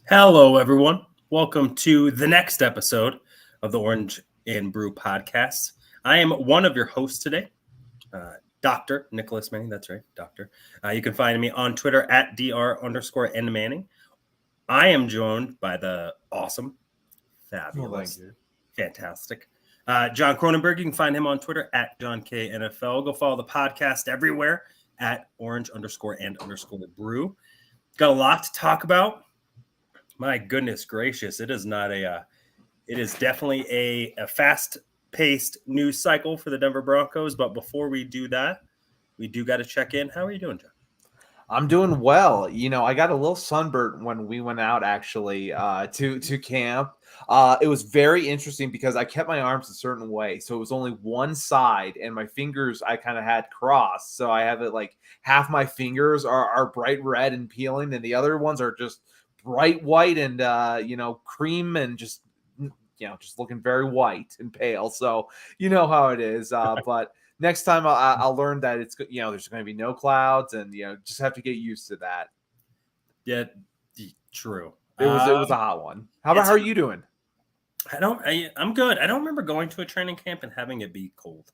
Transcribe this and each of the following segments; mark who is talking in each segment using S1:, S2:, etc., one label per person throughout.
S1: Hello, everyone. Welcome to the next episode of the Orange and Brew Podcast. I am one of your hosts today, Dr. Nicholas Manning. That's right, Doctor. You can find me on Twitter at Dr_N Manning. I am joined by the awesome, fabulous, fantastic John Cronenberg. You can find him on Twitter at John K NFL. Go follow the podcast everywhere at Orange_and_Brew. Got a lot to talk about. My goodness gracious, it is definitely a fast-paced news cycle for the Denver Broncos. But before we do that, we do got to check in. How are you doing, John?
S2: I'm doing well. I got a little sunburnt when we went out actually to camp. It was very interesting because I kept my arms a certain way. So it was only one side and my fingers I kind of had crossed. So I have it like half my fingers are bright red and peeling and the other ones are just bright white and cream and just looking very white and pale. So you know how it is. But next time I'll learn that it's there's going to be no clouds and just have to get used to that.
S1: Yeah, true.
S2: It was a hot one. How are you doing?
S1: I'm good. I don't remember going to a training camp and having it be cold.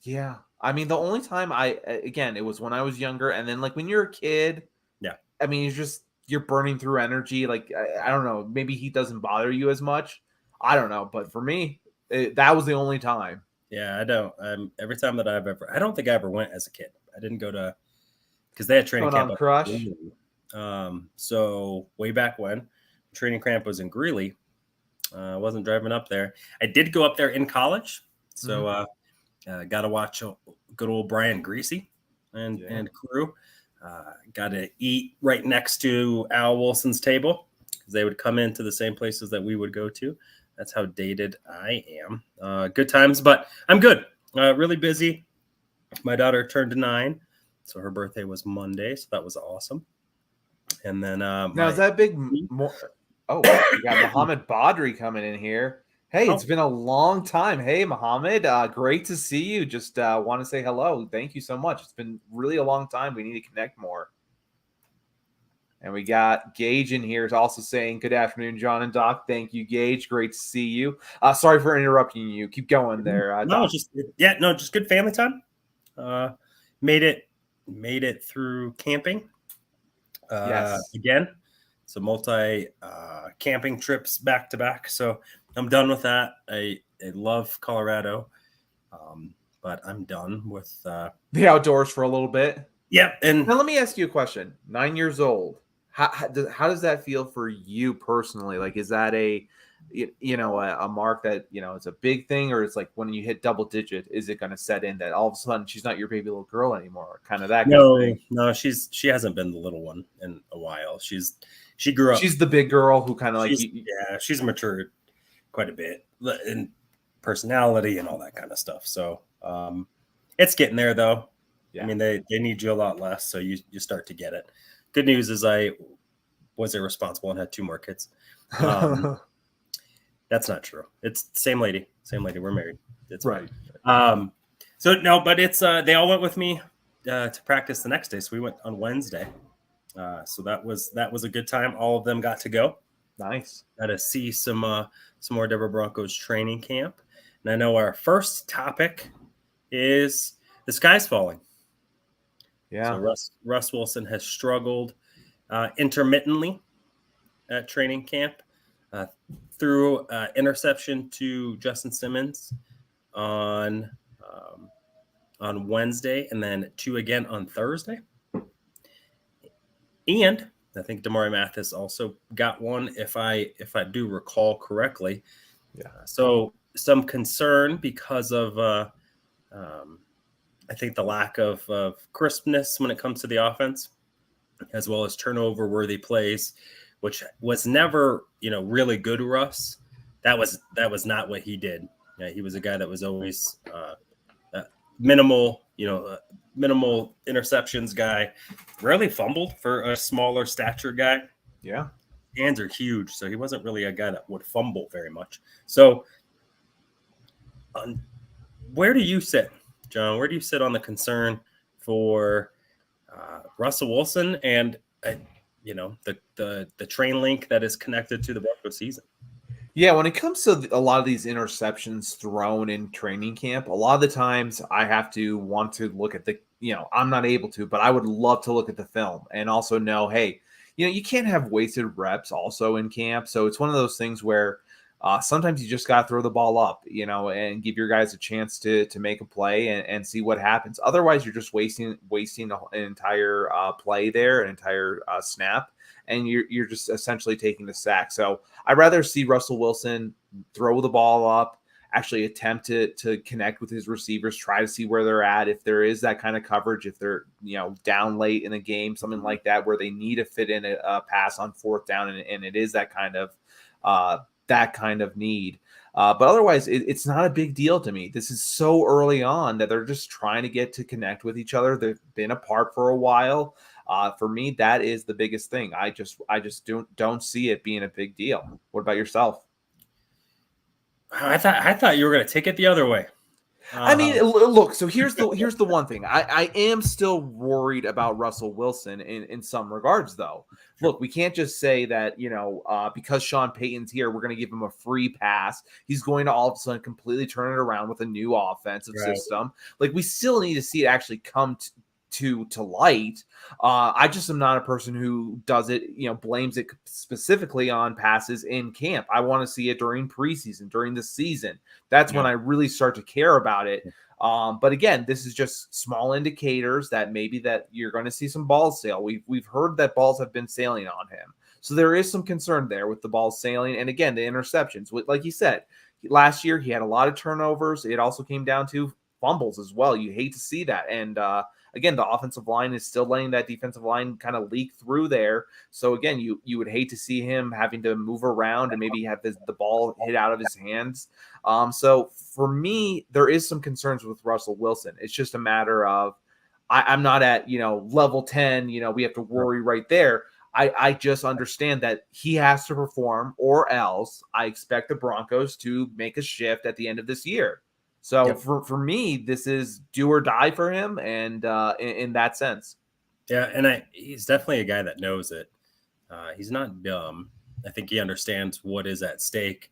S2: Yeah, I mean the only time it was when I was younger, and then like when you're a kid.
S1: Yeah,
S2: I mean you're burning through energy. Like, I don't know, maybe heat doesn't bother you as much. I don't know. But for me, that was the only time.
S1: Yeah, I don't. Every time that I don't think I ever went as a kid. I didn't go to, because they had training camp.
S2: Crush.
S1: So way back when, training camp was in Greeley. I wasn't driving up there. I did go up there in college. So got to watch good old Brian Greasy and crew. Got to eat right next to Al Wilson's table because they would come into the same places that we would go to. That's how dated I am. Good times, but I'm good. Really busy. My daughter turned 9, so her birthday was Monday, so that was awesome. And then
S2: now is that big? Oh, we got Mohammed Badri coming in here. Hey, it's been a long time. Hey, Mohammed, great to see you. Just want to say hello. Thank you so much. It's been really a long time. We need to connect more. And we got Gage in here is also saying, good afternoon, John and Doc. Thank you, Gage. Great to see you. Sorry for interrupting you. Keep going there.
S1: Just good family time. Made it through camping.
S2: Yes.
S1: Again, so multi camping trips back to back. So I'm done with that. I love Colorado, but I'm done with
S2: the outdoors for a little bit.
S1: Yeah. And
S2: now let me ask you a question. 9 years old. How does that feel for you personally? Like, is that a mark that, it's a big thing, or it's like when you hit double digit, is it going to set in that all of a sudden she's not your baby little girl anymore? Kind of that kind of thing.
S1: No, she hasn't been the little one in a while. She grew up.
S2: She's the big girl who kind of like,
S1: she's matured quite a bit in personality and all that kind of stuff. So it's getting there though. Yeah. I mean, they need you a lot less, so you start to get it. Good news is I was irresponsible and had 2 more kids. That's not true. It's same lady. We're married. It's
S2: right.
S1: So no, but it's they all went with me to practice the next day. So we went on Wednesday. So that was a good time. All of them got to go.
S2: Nice.
S1: Got to see some more Denver Broncos training camp. And I know our first topic is the sky's falling.
S2: Yeah.
S1: So Russ Wilson has struggled intermittently at training camp through interception to Justin Simmons on Wednesday, and then 2 again on Thursday. And I think Damari Mathis also got one, if I do recall correctly.
S2: Yeah.
S1: So some concern because of I think the lack of crispness when it comes to the offense, as well as turnover-worthy plays, which was never, really good, Russ. That was not what he did. Yeah, he was a guy that was always minimal interceptions guy. Rarely fumbled for a smaller stature guy.
S2: Yeah.
S1: Hands are huge, so he wasn't really a guy that would fumble very much. So where do you sit, John? Where do you sit on the concern for Russell Wilson? And the train link that is connected to the Broncos season.
S2: Yeah, when it comes to a lot of these interceptions thrown in training camp, a lot of the times I have to want to look at I'm not able to, but I would love to look at the film and also know, hey, you can't have wasted reps also in camp. So it's one of those things where sometimes you just got to throw the ball up, and give your guys a chance to make a play and see what happens. Otherwise, you're just wasting an entire play there, an entire snap, and you're just essentially taking the sack. So I'd rather see Russell Wilson throw the ball up, actually attempt to connect with his receivers, try to see where they're at. If there is that kind of coverage, if they're, down late in the game, something like that, where they need to fit in a pass on fourth down. And it is that kind of need. But otherwise, it's not a big deal to me. This is so early on that they're just trying to get to connect with each other. They've been apart for a while. For me, that is the biggest thing. I just don't see it being a big deal. What about yourself?
S1: I thought you were going to take it the other way.
S2: I mean, look, so here's the one thing. I am still worried about Russell Wilson in some regards, though. Look, we can't just say that, because Sean Payton's here, we're going to give him a free pass. He's going to all of a sudden completely turn it around with a new offensive system. Like, we still need to see it actually come to light. I just am not a person who does it, blames it specifically on passes in camp. I want to see it during preseason, during the season. That's when I really start to care about it. But again, this is just small indicators that maybe that you're going to see some balls sail. We've heard that balls have been sailing on him. So there is some concern there with the balls sailing. And again, the interceptions, like you said, last year he had a lot of turnovers. It also came down to fumbles as well. You hate to see that. And, again, the offensive line is still letting that defensive line kind of leak through there. So, again, you would hate to see him having to move around and maybe have the ball hit out of his hands. So, for me, there is some concerns with Russell Wilson. It's just a matter of I'm not at, level 10, we have to worry right there. I just understand that he has to perform, or else I expect the Broncos to make a shift at the end of this year. So for me, this is do or die for him, and in that sense.
S1: Yeah, and he's definitely a guy that knows it. He's not dumb. I think he understands what is at stake.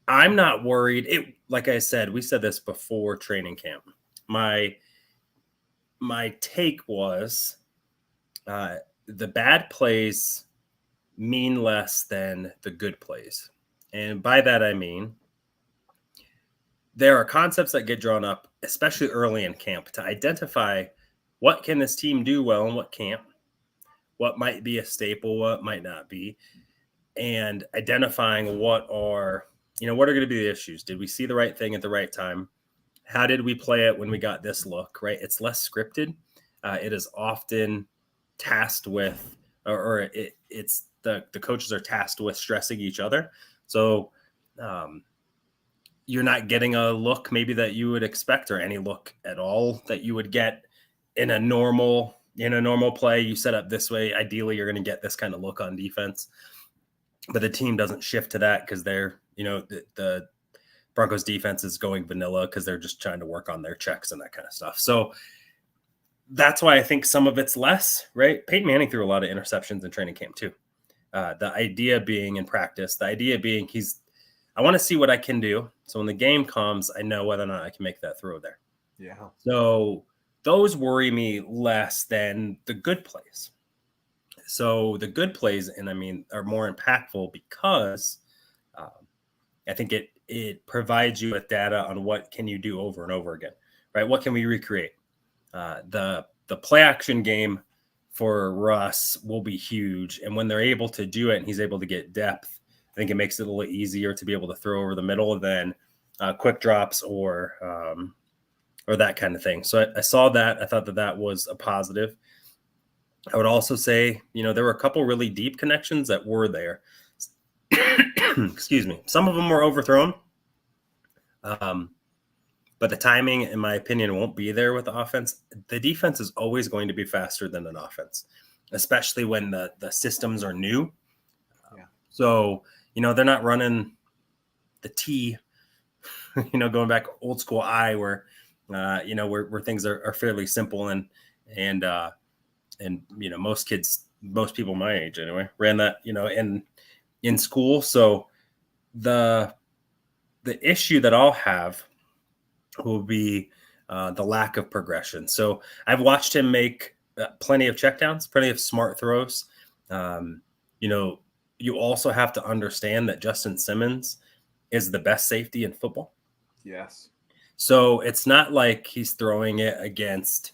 S1: I'm not worried. Like I said, we said this before training camp. My take was the bad plays mean less than the good plays. And by that, I mean, there are concepts that get drawn up, especially early in camp, to identify what can this team do well and what can't, what might be a staple, what might not be, and identifying what are going to be the issues. Did we see the right thing at the right time? How did we play it when we got this look, right? It's less scripted. It is often tasked with, it's the coaches are tasked with stressing each other. So, you're not getting a look maybe that you would expect, or any look at all that you would get in a normal play. You set up this way. Ideally, you're going to get this kind of look on defense, but the team doesn't shift to that because they're, the Broncos defense is going vanilla because they're just trying to work on their checks and that kind of stuff. So that's why I think some of it's less, right? Peyton Manning threw a lot of interceptions in training camp too. The idea being in practice, I want to see what I can do. So when the game comes, I know whether or not I can make that throw there.
S2: Yeah.
S1: So those worry me less than the good plays. So the good plays, are more impactful because I think it provides you with data on what can you do over and over again, right? What can we recreate? The play action game for Russ will be huge. And when they're able to do it and he's able to get depth, I think it makes it a little easier to be able to throw over the middle than quick drops or that kind of thing. So I saw that. I thought that was a positive. I would also say, there were a couple really deep connections that were there. Excuse me. Some of them were overthrown. But the timing, in my opinion, won't be there with the offense. The defense is always going to be faster than an offense, especially when the systems are new. So, they're not running the T, going back old school I where things are fairly simple and most kids most people my age anyway, ran that, in school. So the issue that I'll have will be the lack of progression. So I've watched him make plenty of checkdowns, plenty of smart throws. You also have to understand that Justin Simmons is the best safety in football.
S2: Yes.
S1: So it's not like he's throwing it against,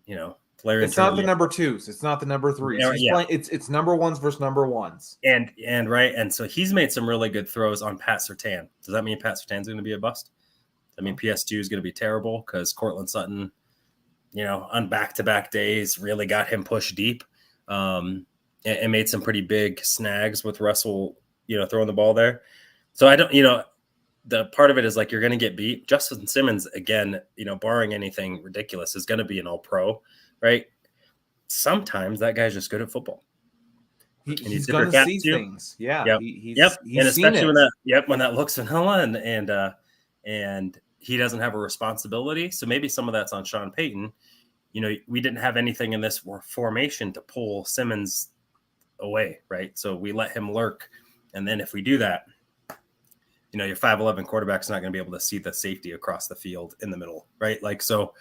S2: it's not the number twos. It's not the number threes. He's playing. It's number ones versus number ones.
S1: And right. And so he's made some really good throws on Pat Surtain. Does that mean Pat Surtain's going to be a bust? I mean, PS2 is going to be terrible because Cortland Sutton, on back-to-back days really got him pushed deep and made some pretty big snags with Russell, throwing the ball there. So I don't, the part of it is like you're going to get beat. Justin Simmons, again, barring anything ridiculous, is going to be an all-pro, right? Sometimes that guy's just good at football.
S2: He's going to see things. Yeah.
S1: Yep.
S2: He's
S1: and especially when that looks vanilla and he doesn't have a responsibility. So maybe some of that's on Sean Payton. We didn't have anything in this formation to pull Simmons away, right? So we let him lurk. And then if we do that, your 5'11" quarterback's not going to be able to see the safety across the field in the middle, right? Like, so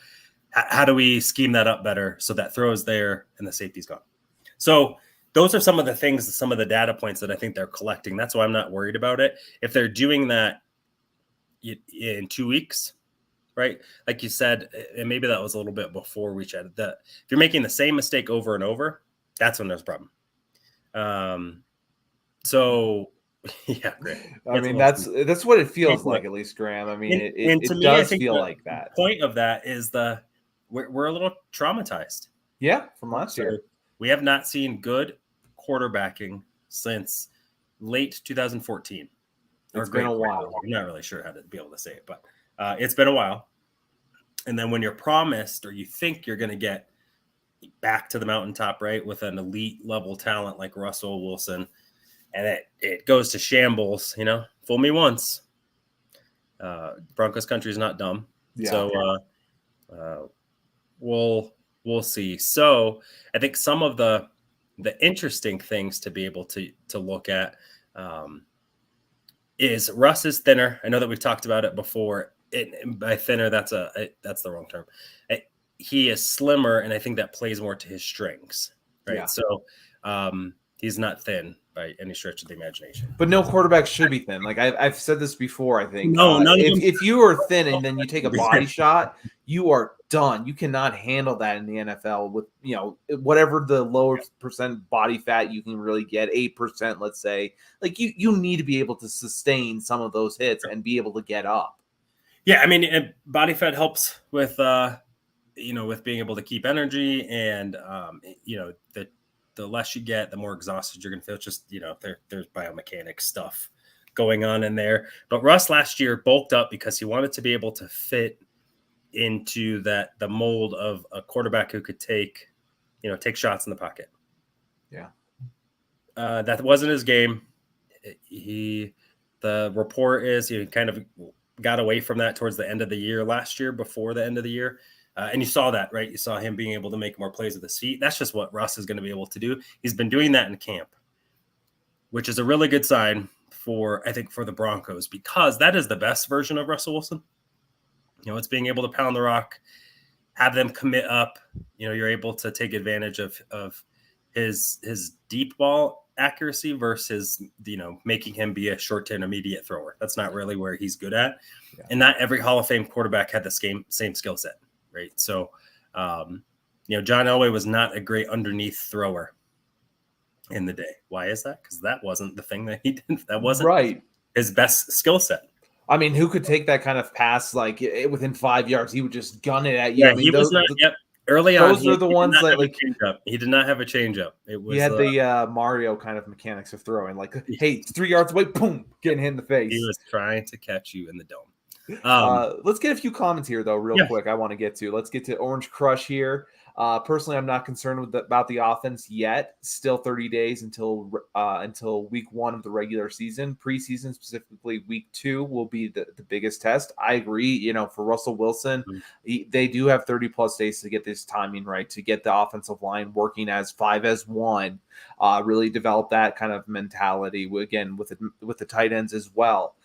S1: how do we scheme that up better so that throws there and the safety's gone? So those are some of the things, some of the data points that I think they're collecting. That's why I'm not worried about it. If they're doing that in 2 weeks, right? Like you said, and maybe that was a little bit before we chatted, that if you're making the same mistake over and over, that's when there's a problem. So yeah, great.
S2: I mean, that's what it feels like, at least, Graham. I mean, it does feel like that.
S1: The point of that is we're a little traumatized.
S2: Yeah, from last year.
S1: We have not seen good quarterbacking since late 2014.
S2: It's been a while.
S1: I'm not really sure how to be able to say it, but it's been a while. And then when you're promised or you think you're going to get back to the mountaintop, right, with an elite level talent like Russell Wilson, and it goes to shambles, fool me once. Broncos country is not dumb. Yeah. So we'll see. So I think some of the interesting things to be able to look at is Russ is thinner. I know that we've talked about it before. By thinner, that's the wrong term. He is slimmer, and I think that plays more to his strengths, right? Yeah. So he's not thin by any stretch of the imagination.
S2: But no quarterback should be thin. Like I've said this before, I think.
S1: No,
S2: if you are thin and then you take a body shot, you are done. You cannot handle that in the NFL with, whatever the lower percent body fat you can really get, 8%, let's say. Like you need to be able to sustain some of those hits and be able to get up.
S1: Yeah, I mean, body fat helps with with being able to keep energy, and the less you get, the more exhausted you're going to feel. It's just, there's biomechanics stuff going on in there. But Russ last year bulked up because he wanted to be able to fit into the mold of a quarterback who could take shots in the pocket.
S2: Yeah.
S1: That wasn't his game. The report is he kind of got away from that towards the end of the year last year, before the end of the year. And you saw that, right? You saw him being able to make more plays with his feet. That's just what Russ is going to be able to do. He's been doing that in camp, which is a really good sign for the Broncos, because that is the best version of Russell Wilson. It's being able to pound the rock, have them commit up. You're able to take advantage of his deep ball accuracy versus, making him be a short to intermediate thrower. That's not really where he's good at. Yeah. And not every Hall of Fame quarterback had the same skill set. Right. So, John Elway was not a great underneath thrower in the day. Why is that? Because that wasn't the thing that he did. That wasn't
S2: right.
S1: His best skill set.
S2: I mean, who could take that kind of pass like within 5 yards? He would just gun it at you.
S1: Yeah, he was not. Yep. Early on,
S2: those are the ones that like
S1: he did not have a changeup. It was
S2: he had the Mario kind of mechanics of throwing. Like, hey, it's 3 yards away, boom, getting hit in the face.
S1: He was trying to catch you in the dome.
S2: Let's get a few comments here, though, real quick. I want to get to. Let's get to Orange Crush here. Personally, I'm not concerned about the offense yet. Still 30 days until week 1 of the regular season. Preseason, specifically week 2, will be the biggest test. I agree. For Russell Wilson, they do have 30 plus days to get this timing right, to get the offensive line working as 5 as 1. Really develop that kind of mentality again with the tight ends as well.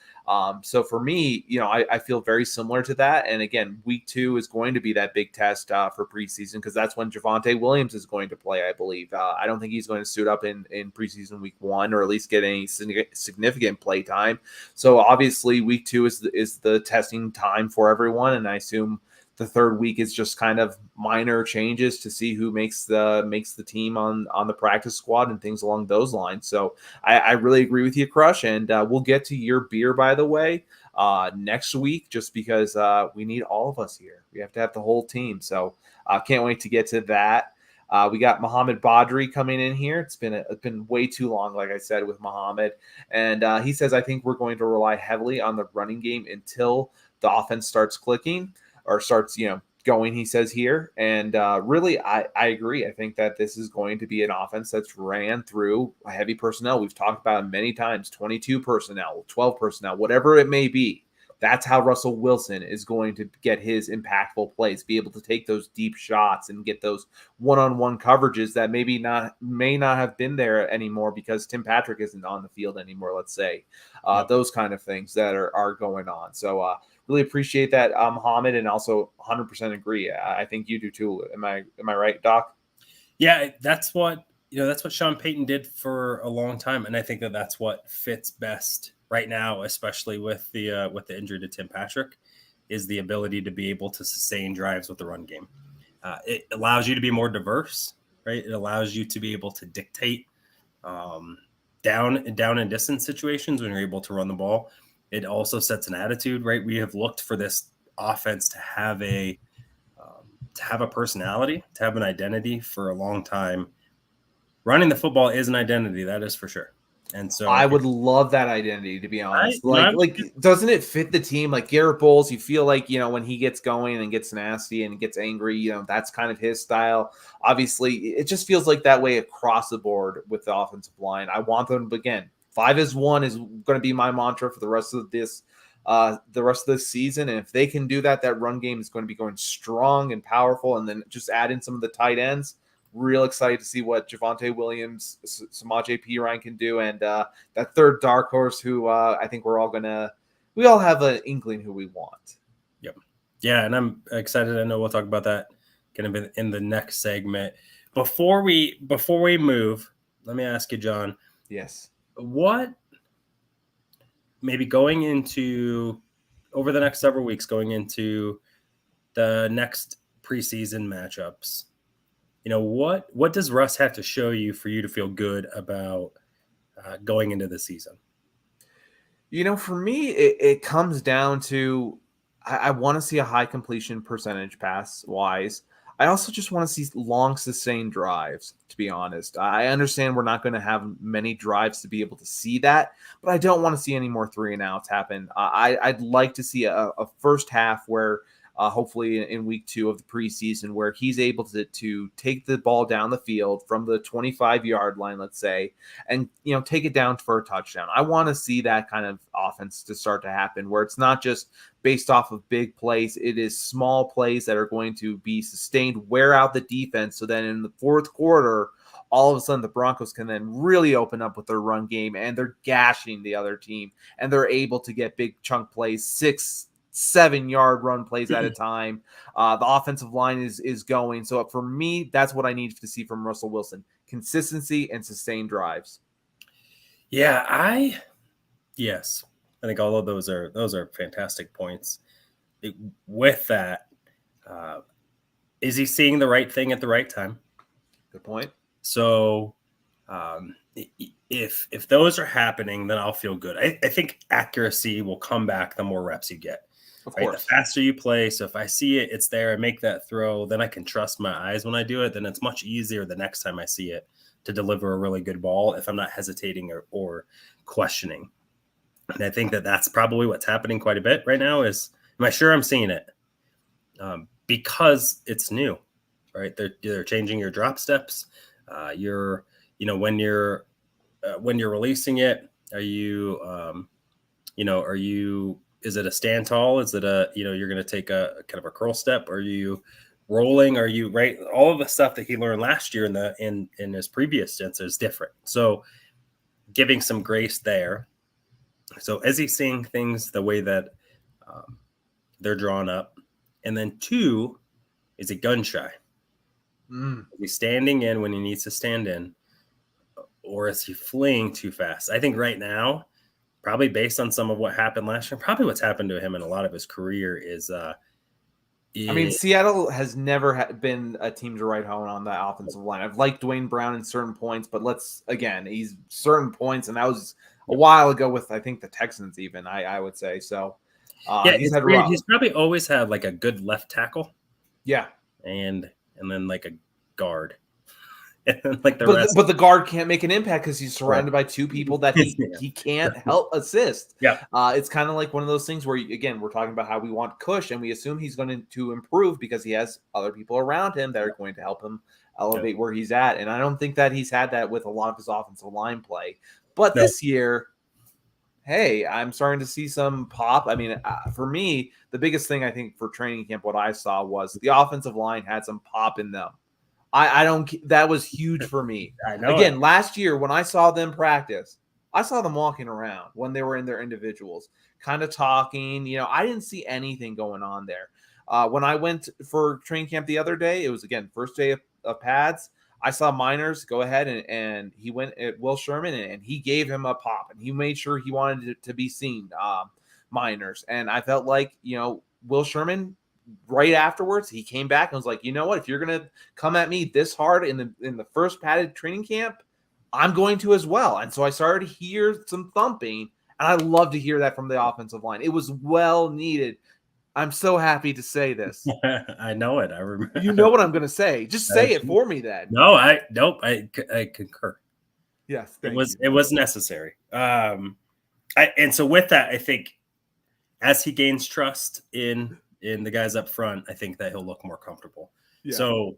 S2: So for me, I feel very similar to that. And again, week 2 is going to be that big test for preseason, because that's when Javonte Williams is going to play, I believe. I don't think he's going to suit up in preseason week 1, or at least get any significant play time. So obviously week 2 is the testing time for everyone. And I assume the third week is just kind of minor changes to see who makes the team on the practice squad and things along those lines. So I really agree with you, Crush. And we'll get to your beer, by the way, next week, just because we need all of us here. We have to have the whole team. So can't wait to get to that. We got Mohamed Badri coming in here. It's been way too long, like I said, with Mohamed. And he says, I think we're going to rely heavily on the running game until the offense starts clicking, or starts, going, he says here. And really, I agree. I think that this is going to be an offense that's ran through heavy personnel. We've talked about it many times, 22 personnel, 12 personnel, whatever it may be. That's how Russell Wilson is going to get his impactful plays, be able to take those deep shots and get those one-on-one coverages that may not have been there anymore because Tim Patrick isn't on the field anymore, let's say. Those kind of things that are going on. So really appreciate that, Mohamed, and also 100% agree. I think you do too. Am I right, Doc?
S1: Yeah, that's what Sean Payton did for a long time, and I think that that's what fits best right now, especially with the injury to Tim Patrick, is the ability to be able to sustain drives with the run game. It allows you to be more diverse, right? It allows you to be able to dictate down and distance situations when you're able to run the ball. It also sets an attitude, right? We have looked for this offense to have a personality, to have an identity for a long time. Running the football is an identity, that is for sure. And so
S2: I would love that identity, to be honest. Doesn't it fit the team? Like Garrett Bowles, you feel like, when he gets going and gets nasty and gets angry, that's kind of his style. Obviously, it just feels like that way across the board with the offensive line. I want them, again, 5 as 1 is going to be my mantra for the rest of this season. And if they can do that, that run game is going to be going strong and powerful. And then just add in some of the tight ends. Real excited to see what Javonte Williams, Samaje Perine can do, and that third dark horse who I think we all have an inkling who we want.
S1: Yep. Yeah, and I'm excited. I know we'll talk about that kind of in the next segment. Before we move, let me ask you, John.
S2: Yes.
S1: What maybe going into over the next several weeks, going into the next preseason matchups, what does Russ have to show you for you to feel good about going into the season?
S2: For me, it comes down to I want to see a high completion percentage pass-wise. I also just want to see long, sustained drives, to be honest. I understand we're not going to have many drives to be able to see that, but I don't want to see any more 3-and-outs happen. I'd like to see a first half where hopefully in week 2 of the preseason, where he's able to take the ball down the field from the 25-yard line, let's say, and take it down for a touchdown. I want to see that kind of offense to start to happen, where it's not just based off of big plays. It is small plays that are going to be sustained, wear out the defense, so then in the fourth quarter, all of a sudden the Broncos can then really open up with their run game, and they're gashing the other team, and they're able to get big chunk plays, 6-7 yard run plays at a time. The offensive line is going. So for me, that's what I need to see from Russell Wilson: consistency and sustained drives.
S1: Yeah, I think all of those are fantastic points. With that, is he seeing the right thing at the right time?
S2: Good point.
S1: So if those are happening, then I'll feel good. I think accuracy will come back the more reps you get.
S2: Of
S1: right?
S2: course.
S1: The faster you play. So if I see it, it's there, I make that throw, then I can trust my eyes when I do it. Then it's much easier the next time I see it to deliver a really good ball if I'm not hesitating or questioning. And I think that that's probably what's happening quite a bit right now is, am I sure I'm seeing it? Because it's new, right? They're changing your drop steps. When you're releasing it, are you, is it a stand tall? Is it you're going to take a kind of a curl step? Are you rolling? Are you right? All of the stuff that he learned last year in his previous stints is different. So giving some grace there. So is he seeing things the way that they're drawn up? And then 2, is he gun shy? Is he standing in when he needs to stand in? Or is he fleeing too fast? I think right now, probably based on some of what happened last year, probably what's happened to him in a lot of his career is
S2: Seattle has never been a team to write home on the offensive line. I've liked Dwayne Brown in certain points, but he's certain points, and that was a while ago with, I think, the Texans even, I would say. So
S1: he's probably always had like a good left tackle.
S2: Yeah.
S1: And then like a guard. And then like
S2: but the guard can't make an impact because he's surrounded by 2 people that he can't help assist.
S1: Yeah.
S2: It's kind of like one of those things where, again, we're talking about how we want Cush, and we assume he's going to improve because he has other people around him that are going to help him elevate where he's at. And I don't think that he's had that with a lot of his offensive line play. But this year, hey, I'm starting to see some pop. I mean, for me, the biggest thing I think for training camp, what I saw was the offensive line had some pop in them. That was huge for me.
S1: I know.
S2: Again, last year when I saw them practice, I saw them walking around when they were in their individuals, kind of talking. I didn't see anything going on there. When I went for training camp the other day, it was, again, first day of pads. I saw Miners go ahead and he went at Will Sherman and he gave him a pop, and he made sure he wanted it to be seen, Miners. And I felt like, Will Sherman, right afterwards, he came back and was like, you know what, if you're going to come at me this hard in the first padded training camp, I'm going to as well. And so I started to hear some thumping, and I love to hear that from the offensive line. It was well needed. I'm so happy to say this.
S1: I know it. I remember.
S2: You know what I'm going to say. Just say it for me then.
S1: No, I concur.
S2: Yes.
S1: It was necessary. And so with that, I think as he gains trust in the guys up front, I think that he'll look more comfortable. Yeah. So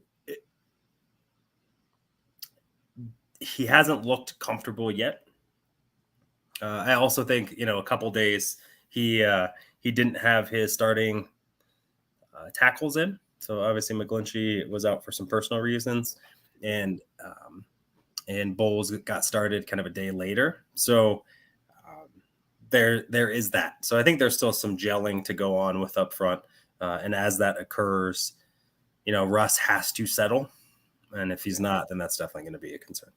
S1: he hasn't looked comfortable yet. I also think, a couple days he didn't have his starting tackles in. So obviously McGlinchey was out for some personal reasons, and Bowles got started kind of a day later. So there is that. So I think there's still some gelling to go on with up front. And as that occurs, Russ has to settle. And if he's not, then that's definitely going to be a concern.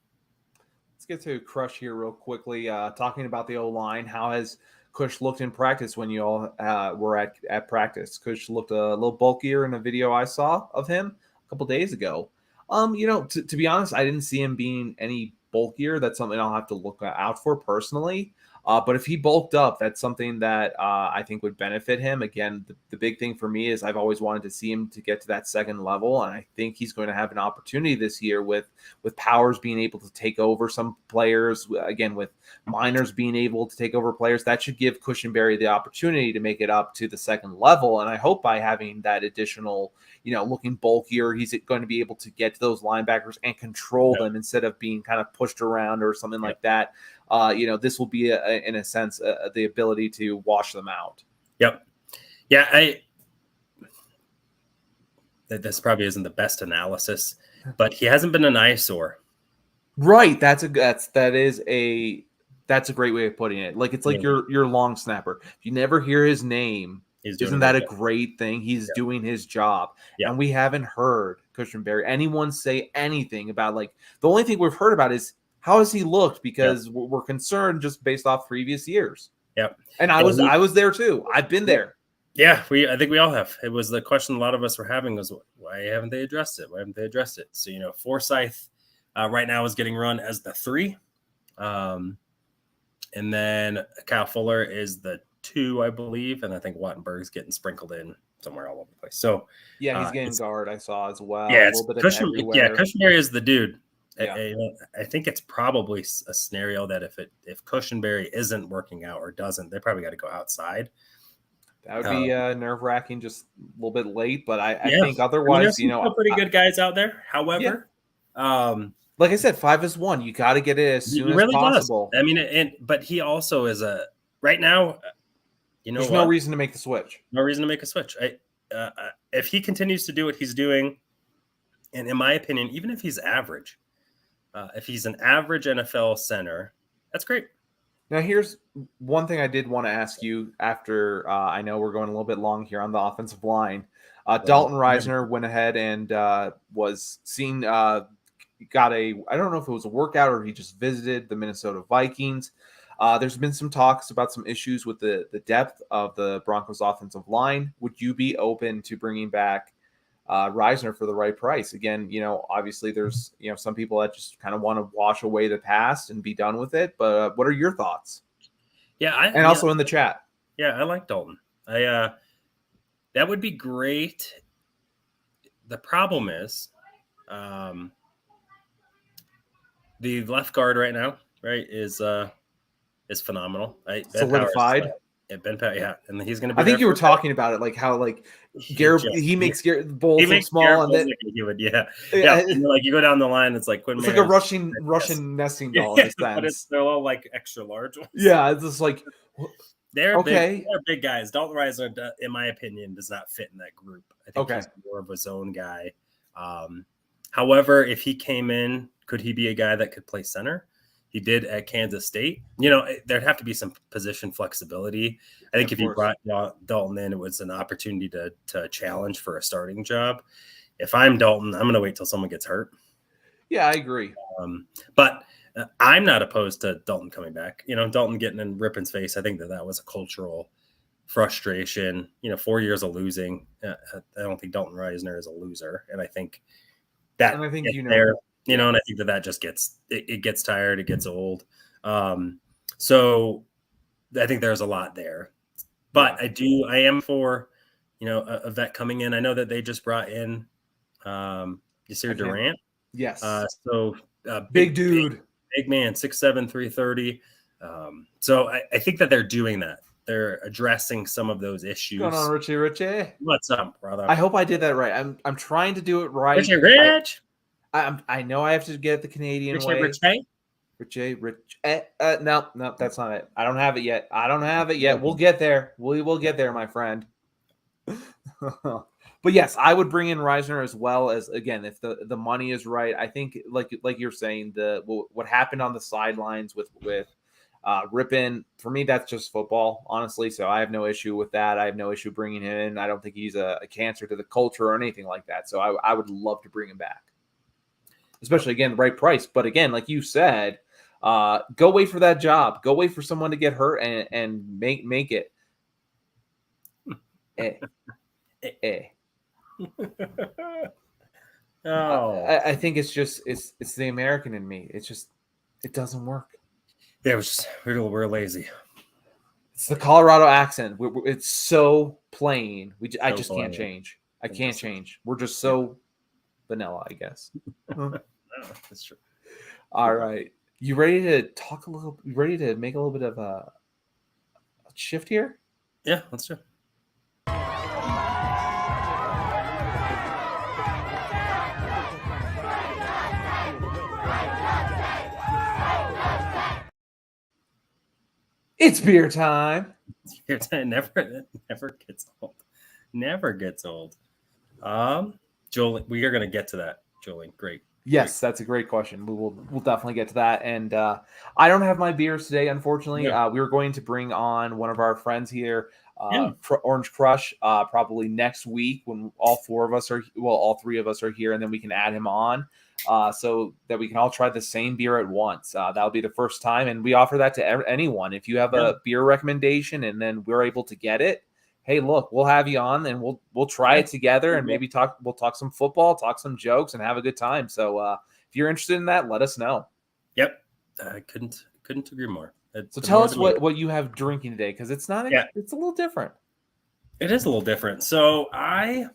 S2: Let's get to Crush here real quickly. Talking about the O-line, how has Cush looked in practice when you all were at practice? Cush looked a little bulkier in a video I saw of him a couple days ago. To be honest, I didn't see him being any bulkier. That's something I'll have to look out for personally. But if he bulked up, that's something that I think would benefit him. Again, the big thing for me is I've always wanted to see him to get to that second level, and I think he's going to have an opportunity this year with Powers being able to take over some players. Again, with Miners being able to take over players, that should give Cushenberry the opportunity to make it up to the second level. And I hope by having that additional, looking bulkier, he's going to be able to get to those linebackers and control them instead of being kind of pushed around or something like that. This will be, in a sense, the ability to wash them out.
S1: Yep. Yeah, this probably isn't the best analysis, but he hasn't been an eyesore.
S2: Right. That's a great way of putting it. Like, it's like your long snapper. If you never hear his name, isn't that a great thing? He's doing his job. And we haven't heard Cushenberry, anyone say anything about, like, the only thing we've heard about is how has he looked, because we're concerned just based off previous years.
S1: Yep.
S2: And I was there too. I've been there.
S1: Yeah, I think we all have. It was the question a lot of us were having was, why haven't they addressed it? Why haven't they addressed it? So, Forsyth right now is getting run as the 3. And then Kyle Fuller is the 2, I believe. And I think Wattenberg's getting sprinkled in somewhere all over the place. So
S2: yeah, he's getting guard, I saw as well.
S1: Yeah,
S2: a little bit of everywhere.
S1: Cushenberry is the dude.
S2: Yeah.
S1: I think it's probably a scenario that if Cushenberry isn't working out or doesn't, they probably got to go outside.
S2: That would be nerve-wracking, just a little bit late, but I
S1: Yeah.
S2: think otherwise,
S1: there's some still pretty good guys out there. However,
S2: like I said, 5 is 1. You got to get it as
S1: he
S2: soon as
S1: really
S2: possible.
S1: does. I mean, but he also is right now.
S2: There's no reason to make the switch.
S1: No reason to make a switch. If he continues to do what he's doing, and in my opinion, even if he's average, if he's an average NFL center, that's great.
S2: Now, here's one thing I did want to ask you after I know we're going a little bit long here on the offensive line. Dalton Risner went ahead and was seen, I don't know if it was a workout or he just visited the Minnesota Vikings. There's been some talks about some issues with the depth of the Broncos offensive line. Would you be open to bringing back Risner for the right price? Again, obviously there's, some people that just kind of want to wash away the past and be done with it. But what are your thoughts?
S1: Yeah.
S2: Also in the chat.
S1: Yeah, I like Dalton. That would be great. The problem is the left guard right now, right, is phenomenal.
S2: Solidified.
S1: Ben Powers, yeah, and he's going to be.
S2: I think you were talking about it, like how he makes Garrett Bowles look small, and then
S1: he would, yeah. Like you go down the line, it's like
S2: it's like a Russian nesting doll in a sense,
S1: but they're all like extra large ones.
S2: Yeah, it's just like
S1: they're okay. They're big guys. Dalton Risner, in my opinion, does not fit in that group. I think he's more of a zone guy. However, if he came in, could he be a guy that could play center? He did at Kansas State. There'd have to be some position flexibility. I think if you brought Dalton in, it was an opportunity to challenge for a starting job. If I'm Dalton, I'm going to wait till someone gets hurt.
S2: Yeah, I agree.
S1: But I'm not opposed to Dalton coming back. Dalton getting in Rippon's face. I think that was a cultural frustration. 4 years of losing. I don't think Dalton Risner is a loser, and I think that.
S2: And I think
S1: and I think that just gets tired. It gets old. So I think there's a lot there, but I am for, a vet coming in. I know that they just brought in, Yasir Durant.
S2: Yes.
S1: So
S2: big dude,
S1: big man, 6'7", 330. So I think that they're doing that. They're addressing some of those issues.
S2: What's going on, Richie?
S1: What's up, brother?
S2: I hope I did that right. I'm trying to do it right.
S1: Rich.
S2: I know I have to get the Canadian way. No, that's not it. I don't have it yet. We'll get there. We will get there, my friend. But yes, I would bring in Risner as well, as, again, if the money is right. I think like you're saying, what happened on the sidelines with Rippon, for me, that's just football, honestly. So I have no issue with that. I have no issue bringing him in. I don't think he's a cancer to the culture or anything like that. So I would love to bring him back, especially, again, the right price. But again, like you said, go wait for that job. Go wait for someone to get hurt and make it. I think it's the American in me. It doesn't work.
S1: Yeah, we're lazy.
S2: It's the Colorado accent. It's so plain. I just can't change. I can't change. We're just so vanilla, I guess.
S1: That's true.
S2: All right. You ready to talk a little? You ready to make a little bit of a shift here?
S1: Yeah, let's do it.
S2: It's beer time.
S1: It's beer time. Never gets old. Never gets old. Joel, we are going to get to that, Jolie. Great.
S2: Yes, that's a great question. We'll definitely get to that. And I don't have my beers today, unfortunately. Yeah. We were going to bring on one of our friends here, Orange Crush, probably next week when all three of us are here, and then we can add him on so that we can all try the same beer at once. That'll be the first time, and we offer that to anyone. If you have a beer recommendation and then we're able to get it, hey, look, we'll have you on and we'll try it together and maybe we'll talk some football, talk some jokes, and have a good time. So if you're interested in that, let us know.
S1: Yep. I couldn't agree more.
S2: So tell us what you have drinking today, because it's not it's a little different.
S1: It is a little different. So I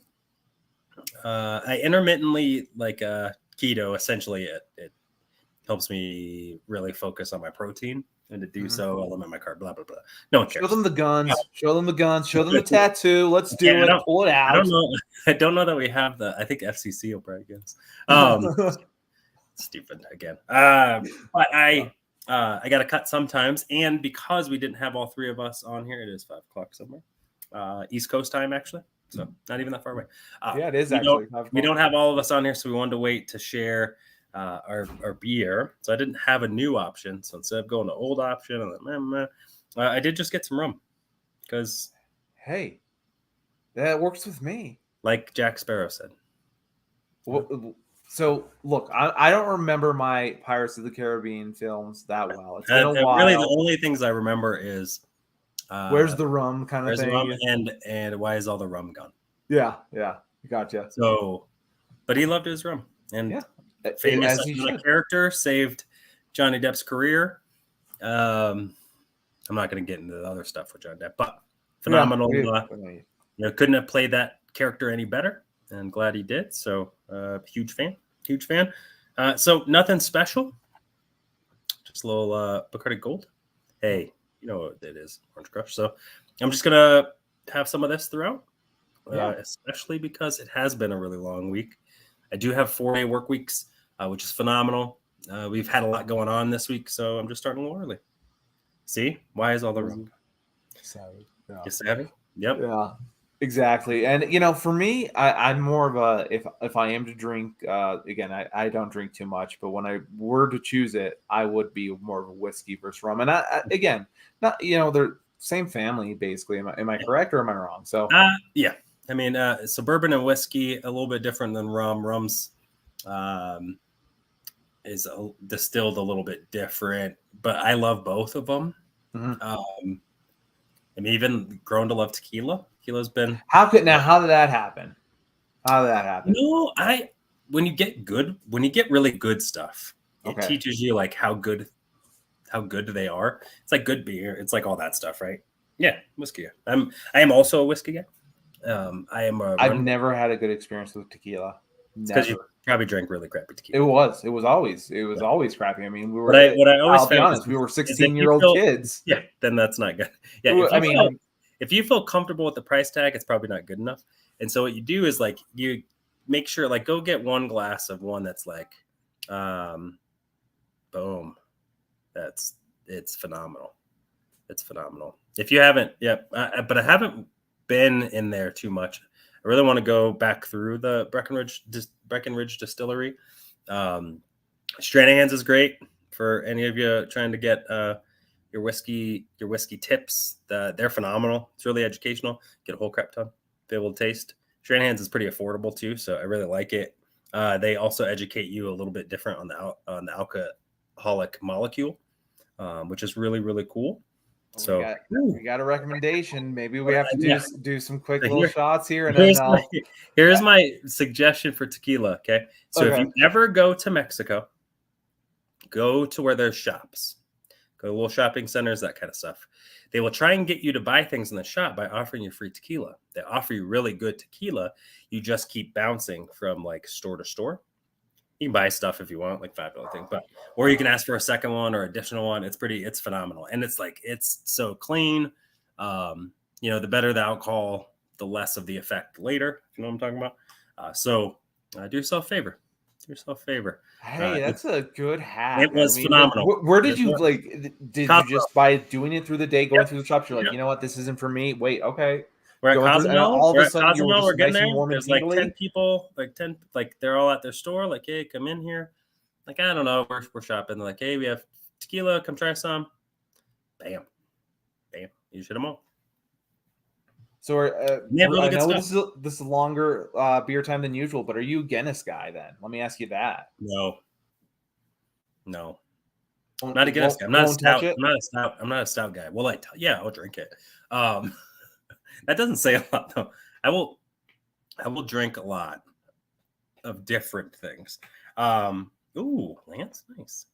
S1: intermittently keto. Essentially it helps me really focus on my protein. And to do so, I'll limit my card, blah, blah, blah. No one cares.
S2: Show them the guns. Show them the guns. Show them the tattoo. Let's do it. Pull it out.
S1: I don't know that we have I think FCC will probably get us. Stupid again. But I got to cut sometimes. And because we didn't have all three of us on here, it is 5 o'clock somewhere. East Coast time, actually. So not even that far away.
S2: Yeah, it is actually.
S1: We don't have all of us on here, so we wanted to wait to share our beer. So I didn't have a new option. So instead of going to old option, and I did just get some rum because
S2: hey, that works with me.
S1: Like Jack Sparrow said.
S2: Well, so look, I don't remember my Pirates of the Caribbean films that well. It's been a while.
S1: Really, the only things I remember is
S2: where's the rum kind of thing,
S1: the rum and why is all the rum gone?
S2: Yeah, gotcha.
S1: So, but he loved his rum, and
S2: yeah,
S1: famous character saved Johnny Depp's career. I'm not going to get into the other stuff with Johnny Depp, but phenomenal. Couldn't have played that character any better, and glad he did. So, huge fan. So nothing special, just a little Bacardi Gold. Hey, you know what it is, Orange Crush. So I'm just gonna have some of this throughout, especially because it has been a really long week. I do have 4-day work weeks, which is phenomenal. We've had a lot going on this week, so I'm just starting a little early. See, why is all the rum?
S2: Savvy.
S1: Yeah. You savvy? Yep.
S2: Yeah. Exactly. And, for me, I'm more of a, if I am to drink, again, I don't drink too much, but when I were to choose it, I would be more of a whiskey versus rum. And again, not, they're same family, basically. Am I correct or am I wrong? So,
S1: yeah. I mean, so bourbon and whiskey, a little bit different than rum. Rum's is distilled a little bit different, but I love both of them. Mm-hmm. I'm even grown to love tequila. Tequila's been
S2: how did that happen?
S1: When you get really good stuff, it teaches you like how good they are. It's like good beer. It's like all that stuff, right? Yeah, whiskey. I am also a whiskey guy.
S2: I've never had a good experience with tequila.
S1: Because you probably drank really crappy tequila.
S2: It was always crappy. I mean, we were.
S1: I'll
S2: be honest, we were 16-year-old kids.
S1: Yeah, then that's not good. Yeah, if you feel comfortable with the price tag, it's probably not good enough. And so what you do is like you make sure like go get one glass of one that's like, boom, it's phenomenal. It's phenomenal. If you haven't, but I haven't been in there too much. I really want to go back through the Breckenridge distillery. Stranahan's is great for any of you trying to get your whiskey tips. They're phenomenal. It's really educational. Get a whole crap ton, be able to taste. Stranahan's is pretty affordable too, so I really like it. They also educate you a little bit different on the alcoholic molecule, which is really, really cool. So
S2: we got a recommendation. Maybe we have to do some quick little shots here. And
S1: here's my suggestion for tequila. Okay. So if you ever go to Mexico, go to where there's shops, go to little shopping centers, that kind of stuff. They will try and get you to buy things in the shop by offering you free tequila. They offer you really good tequila. You just keep bouncing from like store to store. You can buy stuff if you want, like $5 thing, or you can ask for a second one or additional one. It's phenomenal. And it's so clean. The better the alcohol, the less of the effect later. You know what I'm talking about? So do yourself a favor.
S2: Hey, that's a good hack.
S1: It was phenomenal.
S2: Where did you did you just by doing it through the day, going through the shops, you're like, you know what, this isn't for me. Wait, okay.
S1: We're at Cozumel.
S2: All of a sudden,
S1: we're getting there. There's like 10 people, they're all at their store. Like, hey, come in here. Like, I don't know, we're shopping. They're like, hey, we have tequila. Come try some. Bam. You should them all.
S2: So,
S1: really
S2: I know this is longer beer time than usual, but are you a Guinness guy then? Let me ask you that.
S1: No. I'm not a Guinness guy. I'm not a stout guy. Well, I'll drink it. That doesn't say a lot though. I will drink a lot of different things. Lance, nice.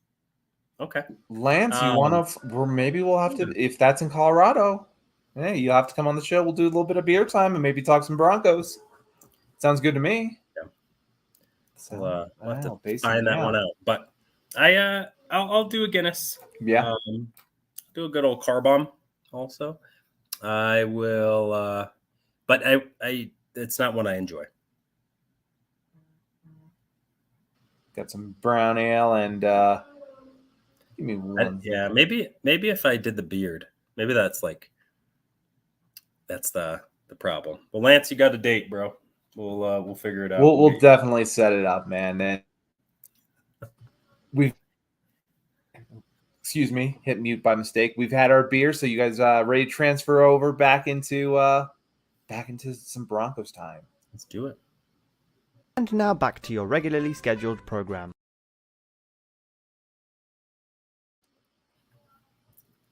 S1: Okay.
S2: Lance, you want to? Maybe we'll have to. If that's in Colorado, hey, you'll have to come on the show. We'll do a little bit of beer time and maybe talk some Broncos. Sounds good to me.
S1: Yeah. So we'll have to find that one out. But I'll do a Guinness.
S2: Yeah.
S1: do a good old car bomb also. I will, but I it's not one I enjoy.
S2: Got some brown ale and give me one.
S1: Maybe if I did the beard, maybe that's the problem. Well, Lance, you got a date, bro. We'll figure it out.
S2: We'll definitely set it up, man. And we've hit mute by mistake. We've had our beer, so you guys ready to transfer over back into some Broncos time.
S1: Let's do it.
S3: And now back to your regularly scheduled program.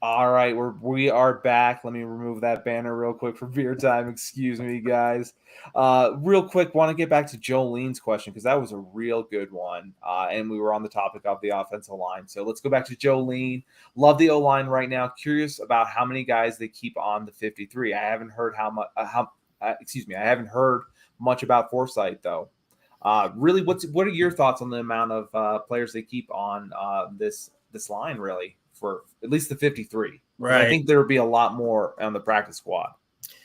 S2: All right, we are back. Let me remove that banner real quick for beer time. Excuse me, guys. Real quick, want to get back to Jolene's question because that was a real good one, and we were on the topic of the offensive line. So let's go back to Jolene. Love the O-line right now. Curious about how many guys they keep on the 53. I haven't heard I haven't heard much about Forsythe though. Really, what are your thoughts on the amount of players they keep on this line? Really, for at least the 53.
S1: Right.
S2: I think there will be a lot more on the practice squad.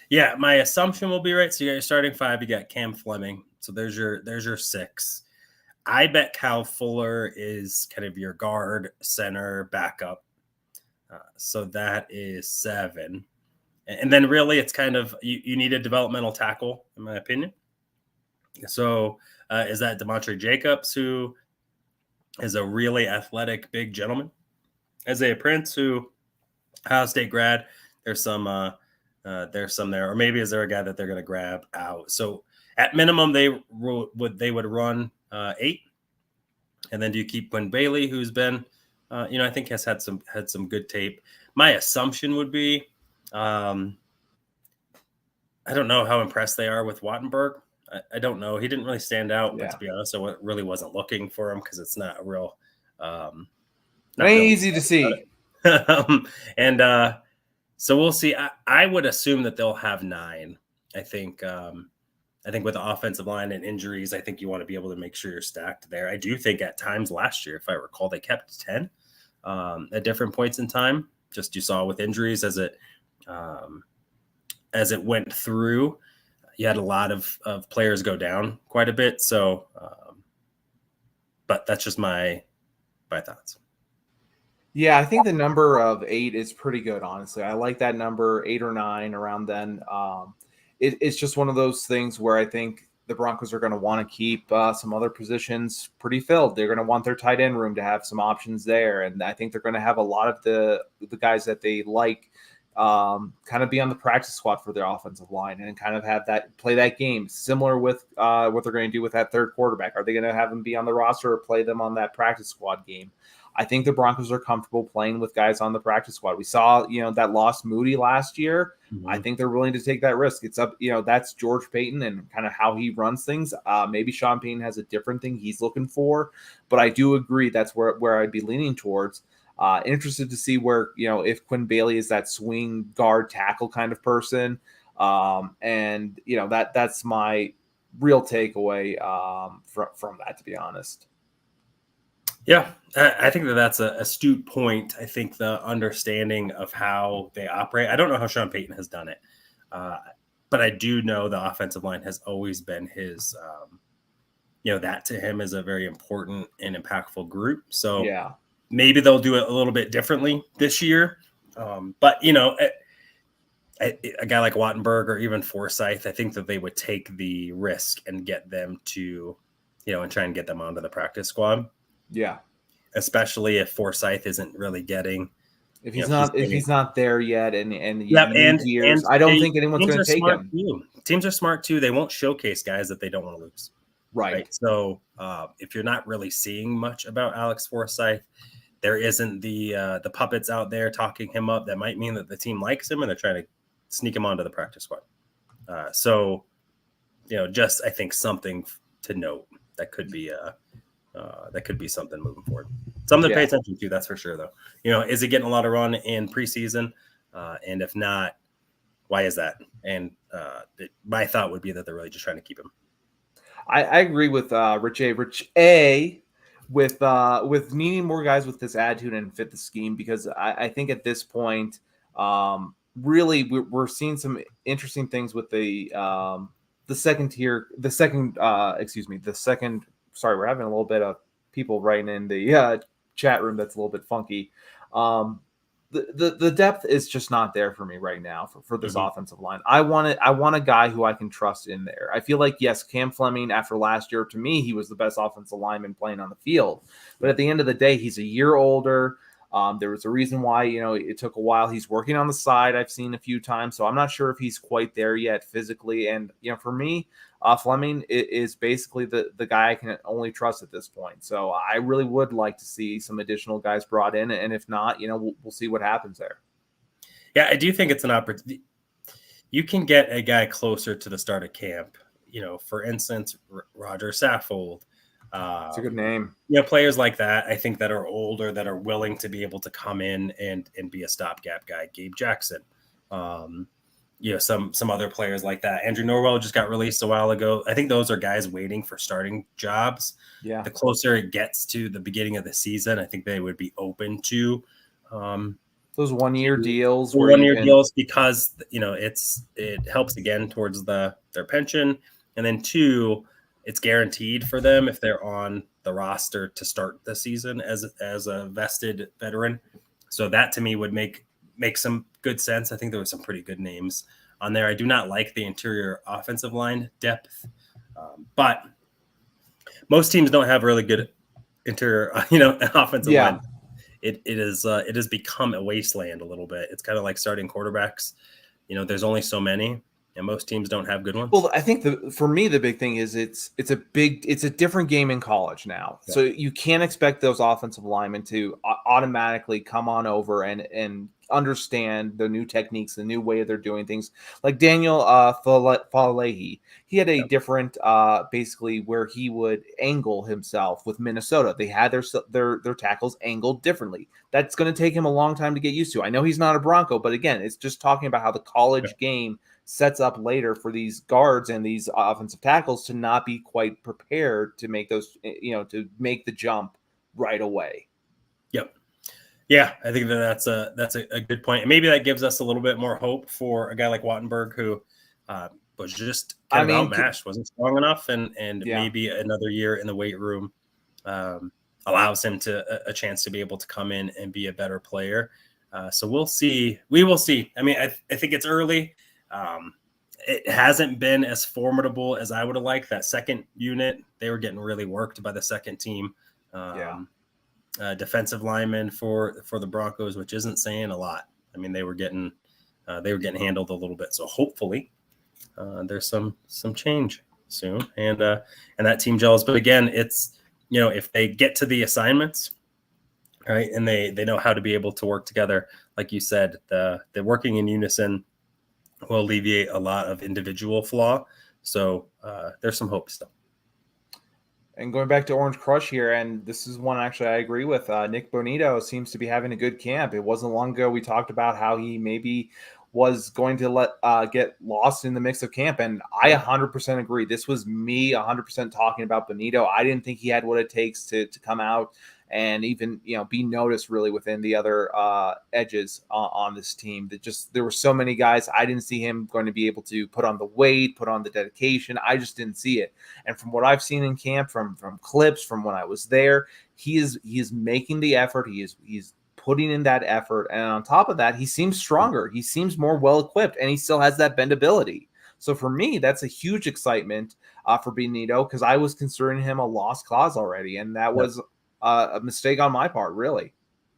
S1: Yeah, my assumption will be right. So you got your starting 5. You got Cam Fleming. So there's your 6. I bet Kyle Fuller is kind of your guard, center, backup. So that is 7. And then really it's kind of you need a developmental tackle, in my opinion. So is that Demontre Jacobs, who is a really athletic, big gentleman? Isaiah Prince, who Ohio State grad, there's some there, or maybe is there a guy that they're going to grab out? So at minimum, they would run 8, and then do you keep Quinn Bailey, who's been, I think has had some good tape. My assumption would be, I don't know how impressed they are with Wattenberg. I don't know. He didn't really stand out, but to be honest, I really wasn't looking for him because it's not a real.
S2: Not easy to see.
S1: And so we'll see. I would assume that they'll have 9. I think with the offensive line and injuries, I think you want to be able to make sure you're stacked there. I do think at times last year, if I recall, they kept 10 at different points in time. Just you saw with injuries as it went through, you had a lot of players go down quite a bit. So, but that's just my thoughts.
S2: Yeah, I think the number of 8 is pretty good, honestly. I like that number, 8 or 9 around then. It's just one of those things where I think the Broncos are going to want to keep some other positions pretty filled. They're going to want their tight end room to have some options there. And I think they're going to have a lot of the guys that they like kind of be on the practice squad for their offensive line and kind of have that play that game similar with what they're going to do with that third quarterback. Are they going to have them be on the roster or play them on that practice squad game? I think the Broncos are comfortable playing with guys on the practice squad. We saw, that lost Moody last year. Mm-hmm. I think they're willing to take that risk. It's up, that's George Payton and kind of how he runs things. Maybe Sean Payton has a different thing he's looking for, but I do agree that's where I'd be leaning towards. Interested to see where, if Quinn Bailey is that swing guard tackle kind of person. And that's my real takeaway from that, to be honest.
S1: Yeah, I think that's an astute point. I think the understanding of how they operate, I don't know how Sean Payton has done it, but I do know the offensive line has always been his, that to him is a very important and impactful group. So yeah, maybe they'll do it a little bit differently this year. But, a guy like Wattenberg or even Forsythe, I think that they would take the risk and get them to, and try and get them onto the practice squad.
S2: Yeah,
S1: especially if Forsythe isn't really getting.
S2: If he's not there yet, and years, I don't think anyone's going to take him.
S1: Teams are smart too. They won't showcase guys that they don't want to lose.
S2: Right.
S1: So if you're not really seeing much about Alex Forsythe, there isn't the puppets out there talking him up. That might mean that the team likes him and they're trying to sneak him onto the practice squad. Just I think something to note that could be something moving forward. Something to pay attention to, that's for sure, though. Is he getting a lot of run in preseason? And if not, why is that? And my thought would be that they're really just trying to keep him.
S2: I agree with Rich A. with needing more guys with this attitude and fit the scheme, because I think at this point, really we're seeing some interesting things with the second tier, the second sorry, we're having a little bit of people writing in the chat room that's a little bit funky. The depth is just not there for me right now for this offensive line. I want a guy who I can trust in there. I feel like, yes, Cam Fleming, after last year, to me, he was the best offensive lineman playing on the field. But at the end of the day, he's a year older. There was a reason why, it took a while. He's working on the side, I've seen a few times. So I'm not sure if he's quite there yet physically. And, for me, Fleming is basically the guy I can only trust at this point. So I really would like to see some additional guys brought in. And if not, we'll see what happens there.
S1: Yeah, I do think it's an opportunity. You can get a guy closer to the start of camp. For instance, Roger Saffold.
S2: It's a good name.
S1: Players like that, I think, that are older, that are willing to be able to come in and be a stopgap guy. Gabe Jackson. Some other players like that. Andrew Norwell just got released a while ago. I think those are guys waiting for starting jobs. Yeah. The closer it gets to the beginning of the season, I think they would be open to
S2: those 1-year deals.
S1: Deals, because it helps again towards their pension, and then 2, it's guaranteed for them if they're on the roster to start the season as a vested veteran. So that to me would make some good sense. I think there were some pretty good names on there. I do not like the interior offensive line depth, but most teams don't have really good interior, offensive line. It has become a wasteland a little bit. It's kind of like starting quarterbacks. There's only so many, and most teams don't have good ones.
S2: Well, I think for me, the big thing is it's a different game in college now. Yeah. So you can't expect those offensive linemen to automatically come on over and understand the new techniques, the new way they're doing things. Like Daniel Falehi, he had a different, basically where he would angle himself with Minnesota. They had their tackles angled differently. That's going to take him a long time to get used to. I know he's not a Bronco, but again, it's just talking about how the college game sets up later for these guards and these offensive tackles to not be quite prepared to make those, to make the jump right away.
S1: Yep. Yeah, I think that's a good point. And maybe that gives us a little bit more hope for a guy like Wattenberg, who was just kind of outmatched, wasn't strong enough, and maybe another year in the weight room allows him a chance to be able to come in and be a better player. So we'll see. We will see. I mean, I think it's early. It hasn't been as formidable as I would have liked. That second unit, they were getting really worked by the second team. Defensive lineman for the Broncos, which isn't saying a lot. I mean, they were getting handled a little bit. So hopefully there's some change soon, and that team gels. But again, it's if they get to the assignments, right, and they know how to be able to work together, like you said, the working in unison will alleviate a lot of individual flaw. So there's some hope still.
S2: And going back to Orange Crush here, and this is one actually I agree with. Nick Bonito seems to be having a good camp. It wasn't long ago we talked about how he maybe was going to get lost in the mix of camp, and I 100% agree. This was me 100% talking about Bonito. I didn't think he had what it takes to come out and even be noticed really within the other edges on this team. There were so many guys. I didn't see him going to be able to put on the weight, put on the dedication. I just didn't see it. And from what I've seen in camp, from clips, from when I was there, he is making the effort. He's putting in that effort, and on top of that, he seems stronger. He seems more well equipped, and he still has that bendability. So for me, that's a huge excitement for Benito, because I was considering him a lost cause already, and that was a mistake on my part, really.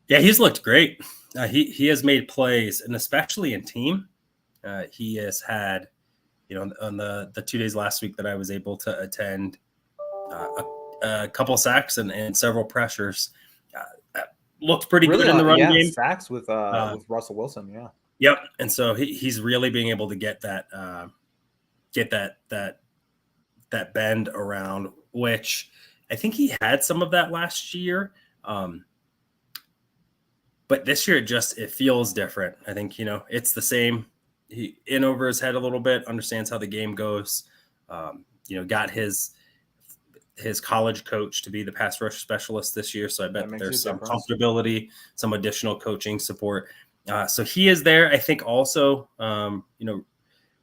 S1: Yeah, he's looked great. He has made plays, and especially in team, he has had, on the 2 days last week that I was able to attend, a couple sacks and several pressures. Looked pretty good in the run game.
S2: Sacks with Russell Wilson, yeah.
S1: Yep, and so he's really being able to get that bend around, which I think he had some of that last year, but this year it feels different. I think it's the same. He in over his head a little bit, understands how the game goes. Got his his college coach to be the pass rush specialist this year. So I bet that there's some
S2: difference.
S1: comfortability, some additional coaching support. So he is there. I think also,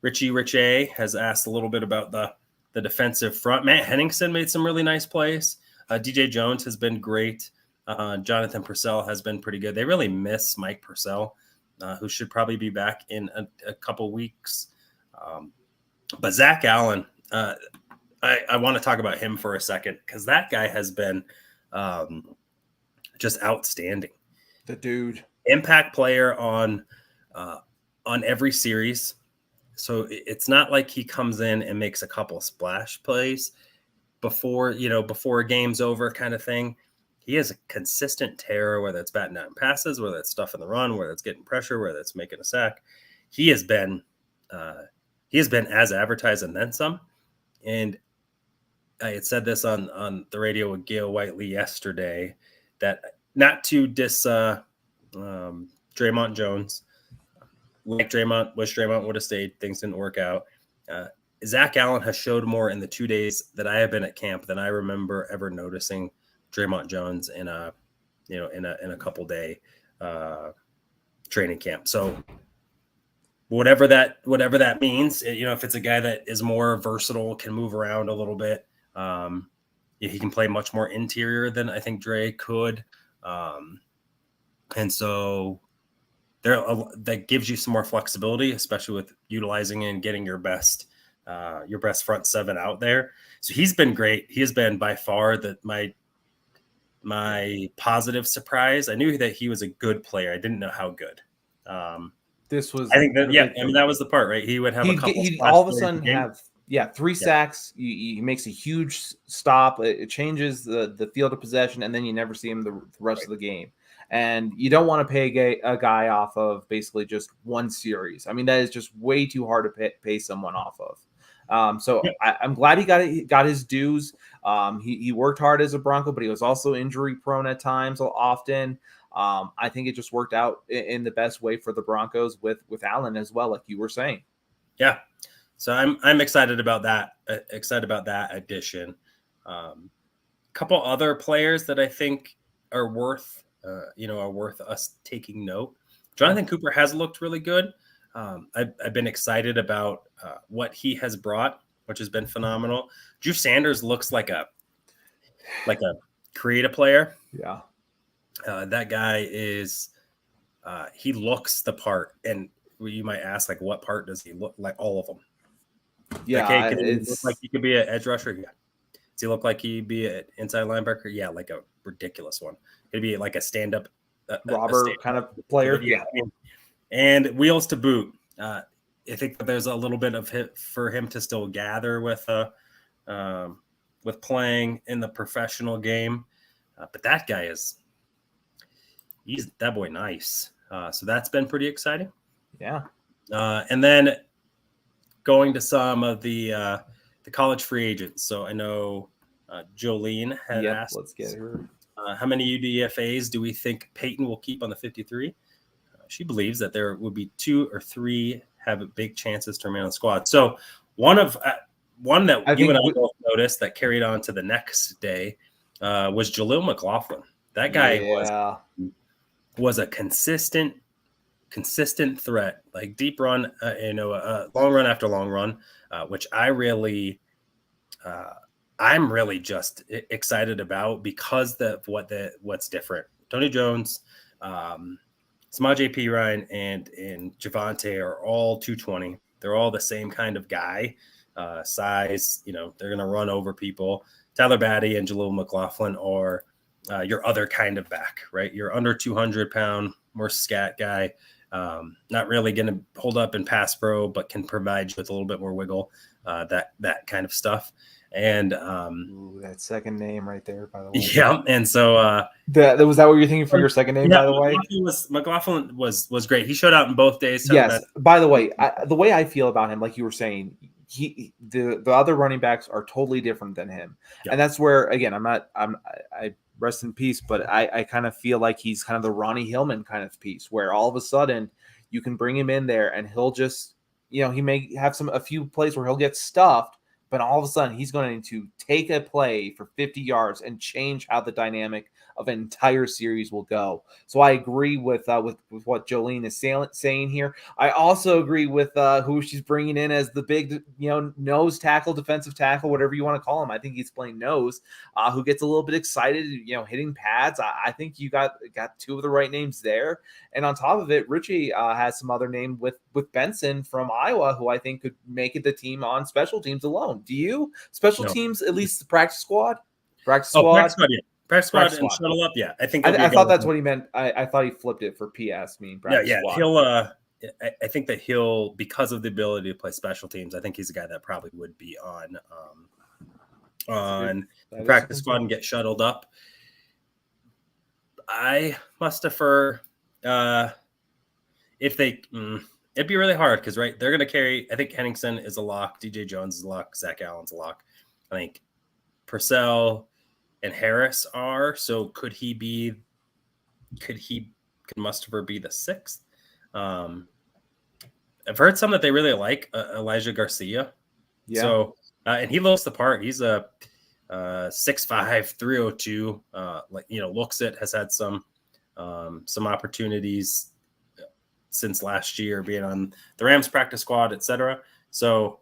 S1: Richie has asked a little bit about the defensive front. Matt Henningsen made some really nice plays. DJ Jones has been great. Jonathan Purcell has been pretty good. They really miss Mike Purcell, who should probably be back in a couple weeks. But Zach Allen, I want to talk about him for a second because that guy has been just outstanding.
S2: The dude.
S1: Impact player on every series. So it's not like he comes in and makes a couple splash plays before a game's over kind of thing. He is a consistent terror, whether it's batting down passes, whether it's stuff in the run, whether it's getting pressure, whether it's making a sack. He has been as advertised and then some. And I had said this on the radio with Gail Whiteley yesterday that not to diss Draymond Jones. Like wish Draymond would have stayed. Things didn't work out. Zach Allen has showed more in the 2 days that I have been at camp than I remember ever noticing Draymond Jones in a couple day training camp. So whatever that means, if it's a guy that is more versatile, can move around a little bit, he can play much more interior than I think Dre could, and so that gives you some more flexibility, especially with utilizing and getting your best front seven out there. So he's been great. He has been by far my positive surprise. I knew that he was a good player. I didn't know how good. That was the part, right? He would have a couple.
S2: He'd all of a sudden have 3 sacks. He makes a huge stop. It changes the field of possession, and then you never see him the rest of the game. And you don't want to pay a guy off of basically just one series. I mean, that is just way too hard to pay someone off of. I'm glad he got his dues. He worked hard as a Bronco, but he was also injury prone at times often. I think it just worked out in the best way for the Broncos with Allen as well, like you were saying.
S1: Yeah. So I'm excited about that. Excited about that addition. Couple other players that I think are worth us taking note. Jonathan Cooper has looked really good. I've been excited about what he has brought, which has been phenomenal. Drew Sanders looks like a creative player.
S2: Yeah.
S1: That guy is he looks the part, and you might ask, like, what part does he look like? All of them.
S2: Yeah,
S1: like, hey, look like he could be an edge rusher. Yeah. Does he look like he'd be an inside linebacker? Yeah, like a ridiculous one. It'd be like a stand-up
S2: robber kind of player.
S1: Yeah. And wheels to boot. I think that there's a little bit of hit for him to still gather with playing in the professional game. But that guy he's that boy nice. So that's been pretty exciting.
S2: Yeah.
S1: And then going to some of the college free agents. So I know Jolene had asked,
S2: let's get her.
S1: How many UDFAs do we think Payton will keep on the 53? She believes that there would be 2 or 3 have big chances to remain on the squad. So one that you and I both noticed that carried on to the next day was Jaleel McLaughlin. That guy was a consistent threat, like deep run, long run after long run, which I'm really just excited about because what's different. Tony Jones, Samaje Perine, and Javonte are all 220. They're all the same kind of guy, size. They're going to run over people. Tyler Batty and Jaleel McLaughlin are your other kind of back, right? You're under 200 pound, more scat guy. Not really going to hold up in pass pro, but can provide you with a little bit more wiggle, that kind of stuff. And
S2: that second name right there, by the way.
S1: Yeah, and so
S2: was that what you're thinking for your second name, by the way?
S1: McLaughlin was great. He showed out in both days.
S2: Yes. By the way, the way I feel about him, like you were saying, the other running backs are totally different than him, and that's where again I rest in peace, but I kind of feel like he's kind of the Ronnie Hillman kind of piece, where all of a sudden you can bring him in there and he'll just he may have a few plays where he'll get stuffed. but all of a sudden he's going to take a play for 50 yards and change how the dynamic of an entire series will go. So I agree with what Jolene is saying here. I also agree with who she's bringing in as the big, nose tackle, defensive tackle, whatever you want to call him. I think he's playing nose, who gets a little bit excited, hitting pads. I think you got two of the right names there. And on top of it, Richie has some other name with Benson from Iowa, who I think could make it the team on special teams alone. Do you? Special teams, at least the practice squad?
S1: Practice squad, yeah. Practice squad and shuttle up, yeah. I think
S2: I thought that's what he meant. I thought he flipped it for PS, meaning practice squad.
S1: He'll I think that he'll, because of the ability to play special teams, I think he's a guy that probably would be on practice squad and get shuttled up. I must defer if they it'd be really hard because, right, they're going to carry, I think Henningsen is a lock, DJ Jones is a lock, Zach Allen's a lock. I think Purcell and Harris are. So could Mustafer be the sixth? I've heard some that they really like Elijah Garcia. Yeah. So and he looks the part. He's a 6'5", 302. Looks it, has had some opportunities since last year, being on the Rams practice squad, etc. So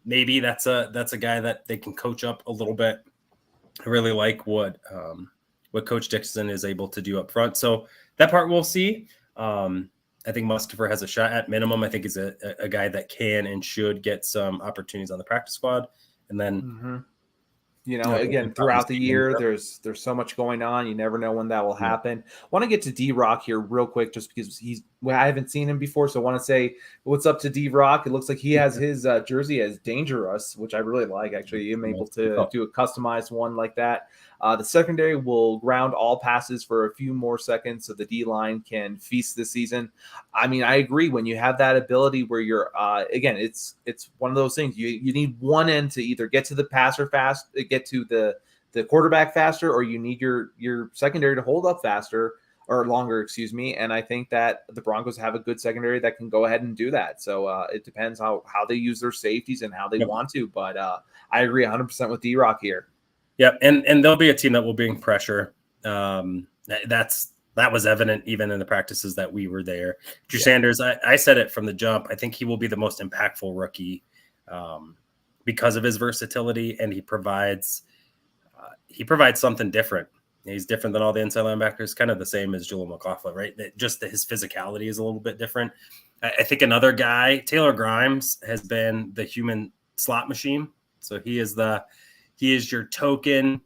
S1: maybe that's a guy that they can coach up a little bit. I really like what Coach Dixon is able to do up front. So that part we'll see. I think Mustafer has a shot at minimum. I think he's a guy that can and should get some opportunities on the practice squad. And then,
S2: again, throughout the year, there's so much going on. You never know when that will happen. I want to get to D-Rock here real quick, just because I haven't seen him before. So I want to say what's up to D-Rock. It looks like he has his jersey as Dangerous, which I really like. Actually, I'm able to do a customized one like that. The secondary will ground all passes for a few more seconds so the D-line can feast this season. I mean, I agree. When you have that ability where you're, again, it's one of those things. You need one end to either get to the passer fast, get to the quarterback faster, or you need your secondary to hold up faster or longer, excuse me. And I think that the Broncos have a good secondary that can go ahead and do that. So it depends how they use their safeties and how they want to. But I agree 100% with D-Rock here.
S1: Yep, and there'll be a team that will bring pressure. That was evident even in the practices that we were there. Drew Sanders, I said it from the jump. I think he will be the most impactful rookie because of his versatility, and he provides something different. He's different than all the inside linebackers, kind of the same as Julian McLaughlin, right? Just his physicality is a little bit different. I think another guy, Taylor Grimes, has been the human slot machine. So he is your token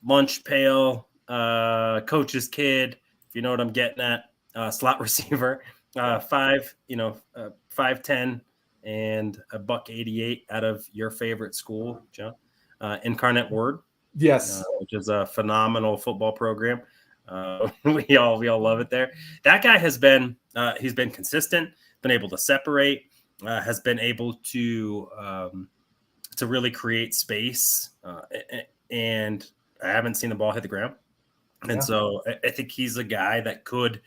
S1: lunch pail, coach's kid, if you know what I'm getting at, slot receiver, 5'10" and $188 out of your favorite school, John, Incarnate Word.
S2: Yes,
S1: which is a phenomenal football program. We all love it there. That guy has been he's been consistent, been able to separate, has been able to really create space, and I haven't seen the ball hit the ground. And so I think he's a guy that could,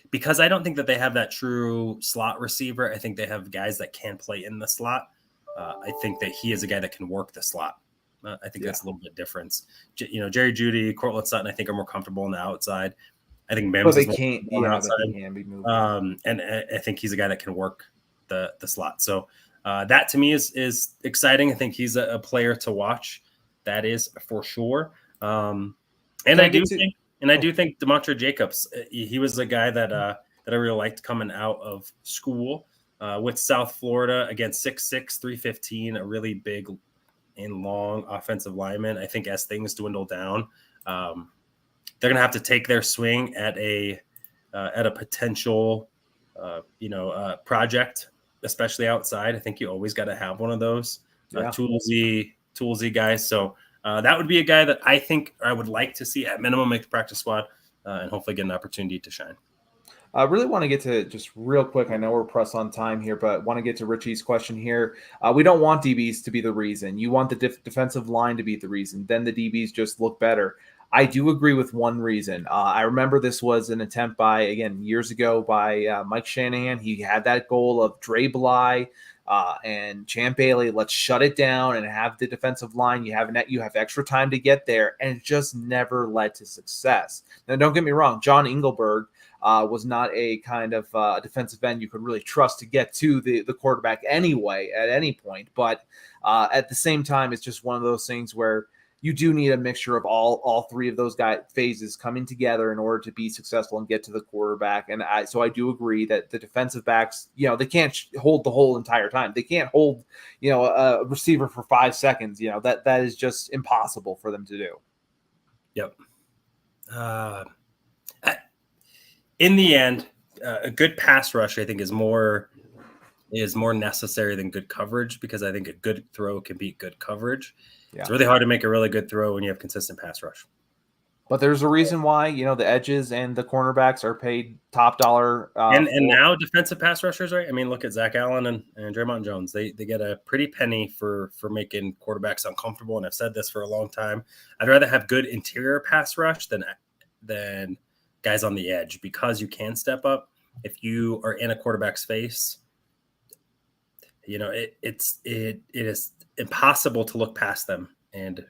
S1: because I don't think that they have that true slot receiver. I think they have guys that can play in the slot. I think that he is a guy that can work the slot. I think that's a little bit different. Jerry Jeudy, Cortland Sutton, I think are more comfortable on the outside. I think Mims is
S2: can't be moved.
S1: And I think he's a guy that can work the slot. So that to me is exciting. I think he's a player to watch. That is for sure. And I do think Demontre Jacobs, he was a guy that I really liked coming out of school with South Florida, against 6'6", 315, a really big and long offensive lineman. I think as things dwindle down, they're going to have to take their swing at a potential, project, especially outside. I think you always got to have one of those toolsy guys. So that would be a guy that I think I would like to see at minimum make the practice squad and hopefully get an opportunity to shine.
S2: I really want to get to, just real quick, I know we're pressed on time here, but want to get to Richie's question here. We don't want DBs to be the reason. You want the defensive line to be the reason. Then the DBs just look better. I do agree with one reason. I remember this was an attempt years ago by Mike Shanahan. He had that goal of Dre Bly, And Champ Bailey, let's shut it down and have the defensive line. You have extra time to get there, and it just never led to success. Now, don't get me wrong, John Engelberg was not a kind of defensive end you could really trust to get to the quarterback anyway at any point. But at the same time, it's just one of those things where you do need a mixture of all three of those phases coming together in order to be successful and get to the quarterback. And so I do agree that the defensive backs, they can't hold the whole entire time. They can't hold, a receiver for 5 seconds. That is just impossible for them to do.
S1: Yep. In the end, a good pass rush, I think, is more necessary than good coverage, because I think a good throw can beat good coverage. Yeah. It's really hard to make a really good throw when you have consistent pass rush.
S2: But there's a reason why, the edges and the cornerbacks are paid top dollar.
S1: And now defensive pass rushers, right? I mean, look at Zach Allen and Draymond Jones. They get a pretty penny for making quarterbacks uncomfortable. And I've said this for a long time. I'd rather have good interior pass rush than guys on the edge, because you can step up. If you are in a quarterback's face, it is impossible to look past them and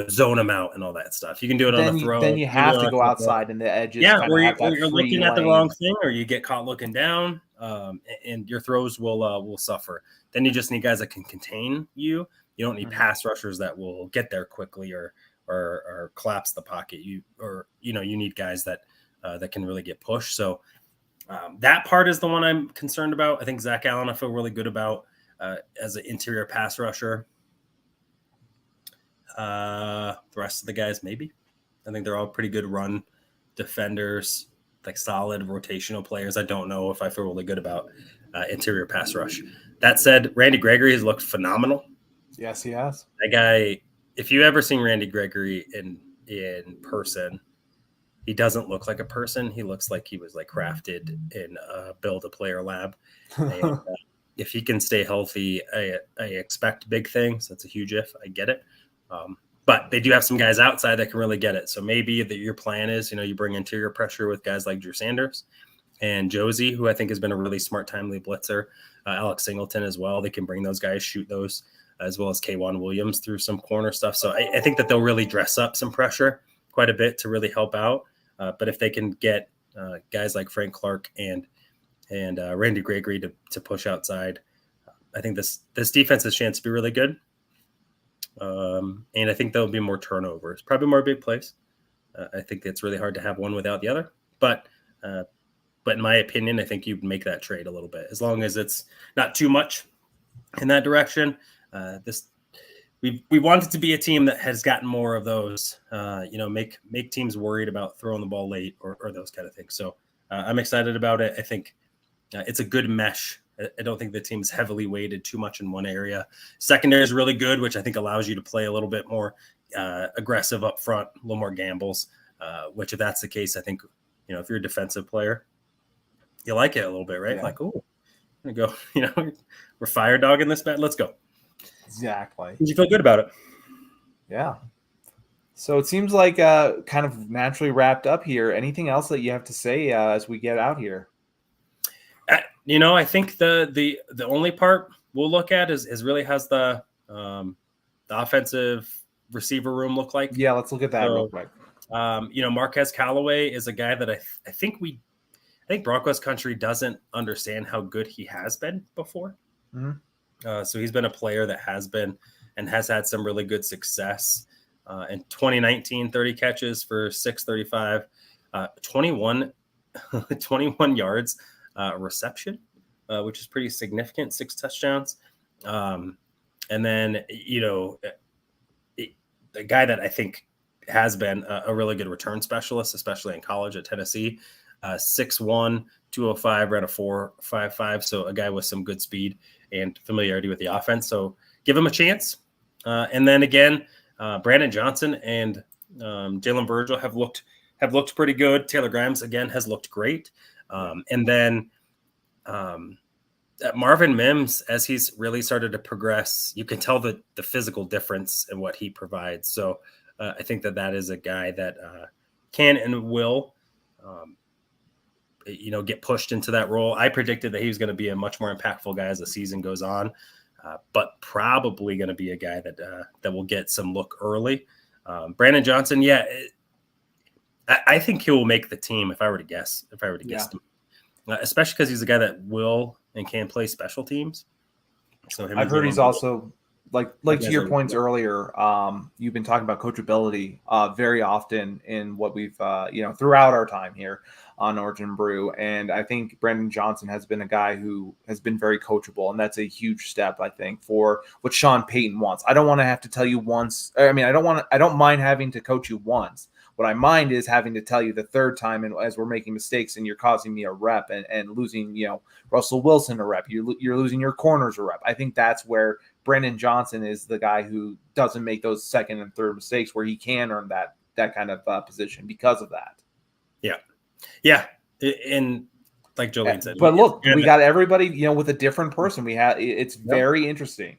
S1: zone them out and all that stuff. You can do it on the throw.
S2: Then you have to go outside in the edges.
S1: Yeah, or you're looking at the wrong thing, or you get caught looking down, and your throws will suffer. Then you just need guys that can contain you. You don't need pass rushers that will get there quickly or collapse the pocket. You need guys that can really get pushed. So that part is the one I'm concerned about. I think Zach Allen, I feel really good about as an interior pass rusher. The rest of the guys, maybe. I think they're all pretty good run defenders, like solid rotational players. I don't know if I feel really good about interior pass rush. That said, Randy Gregory has looked phenomenal.
S2: Yes, he has.
S1: That guy, if you ever seen Randy Gregory in person, he doesn't look like a person. He looks like he was crafted in a Build-A-Player lab. And, if he can stay healthy, I expect big things. That's a huge if. I get it. But they do have some guys outside that can really get it. So maybe your plan is, you bring interior pressure with guys like Drew Sanders and Josie, who I think has been a really smart, timely blitzer. Alex Singleton as well. They can bring those guys, shoot those, as well as K'Wan Williams through some corner stuff. So I think that they'll really dress up some pressure quite a bit to really help out. But if they can get guys like Frank Clark and Randy Gregory to push outside, I think this defense has a chance to be really good. And I think there'll be more turnovers, probably more big plays. I think it's really hard to have one without the other. But in my opinion, I think you make that trade a little bit, as long as it's not too much in that direction. We want it to be a team that has gotten more of those, make teams worried about throwing the ball late or those kind of things. So I'm excited about it. I think it's a good mesh. I don't think the team is heavily weighted too much in one area. Secondary is really good, which I think allows you to play a little bit more aggressive up front, a little more gambles, which if that's the case, I think, if you're a defensive player, you like it a little bit, right? Yeah. Like, oh, I'm going to go, we're fire dogging this bet. Let's go.
S2: Exactly.
S1: Did you feel good about it?
S2: Yeah. So it seems like kind of naturally wrapped up here. Anything else that you have to say as we get out here?
S1: I think the only part we'll look at is really how's the offensive receiver room look like.
S2: Yeah, let's look at that real quick.
S1: Marquez Callaway is a guy that I think Broncos country doesn't understand how good he has been before. Mm-hmm. So he's been a player that has been and has had some really good success. In 2019, 30 catches for 635, 21 yards reception, which is pretty significant, 6 touchdowns. And then, the guy that I think has been a really good return specialist, especially in college at Tennessee, 6'1", 205, ran a 4.55. So a guy with some good speed and familiarity with the offense. So give him a chance. And then again, Brandon Johnson and Jalen Virgil have looked pretty good. Taylor Grimes again has looked great. And then Marvin Mims, as he's really started to progress, you can tell the physical difference in what he provides. So I think that is a guy that can and will get pushed into that role. I predicted that he was going to be a much more impactful guy as the season goes on, but probably going to be a guy that will get some look early. Brandon Johnson, I think he will make the team if I were to guess. Him, especially because he's a guy that will and can play special teams. So
S2: I've heard he's also like to your points earlier. You've been talking about coachability very often in what we've throughout our time here on Orange and Brew, and I think Brandon Johnson has been a guy who has been very coachable, and that's a huge step, I think, for what Sean Payton wants. I don't want to have to tell you once. I mean, I don't mind having to coach you once. What I mind is having to tell you the third time, and as we're making mistakes and you're causing me a rep and losing, Russell Wilson a rep, you're losing your corners a rep. I think that's where Brandon Johnson is the guy who doesn't make those second and third mistakes, where he can earn that kind of position because of that.
S1: Yeah. And like Jolene said,
S2: but look, we got everybody, with a different person. It's very interesting.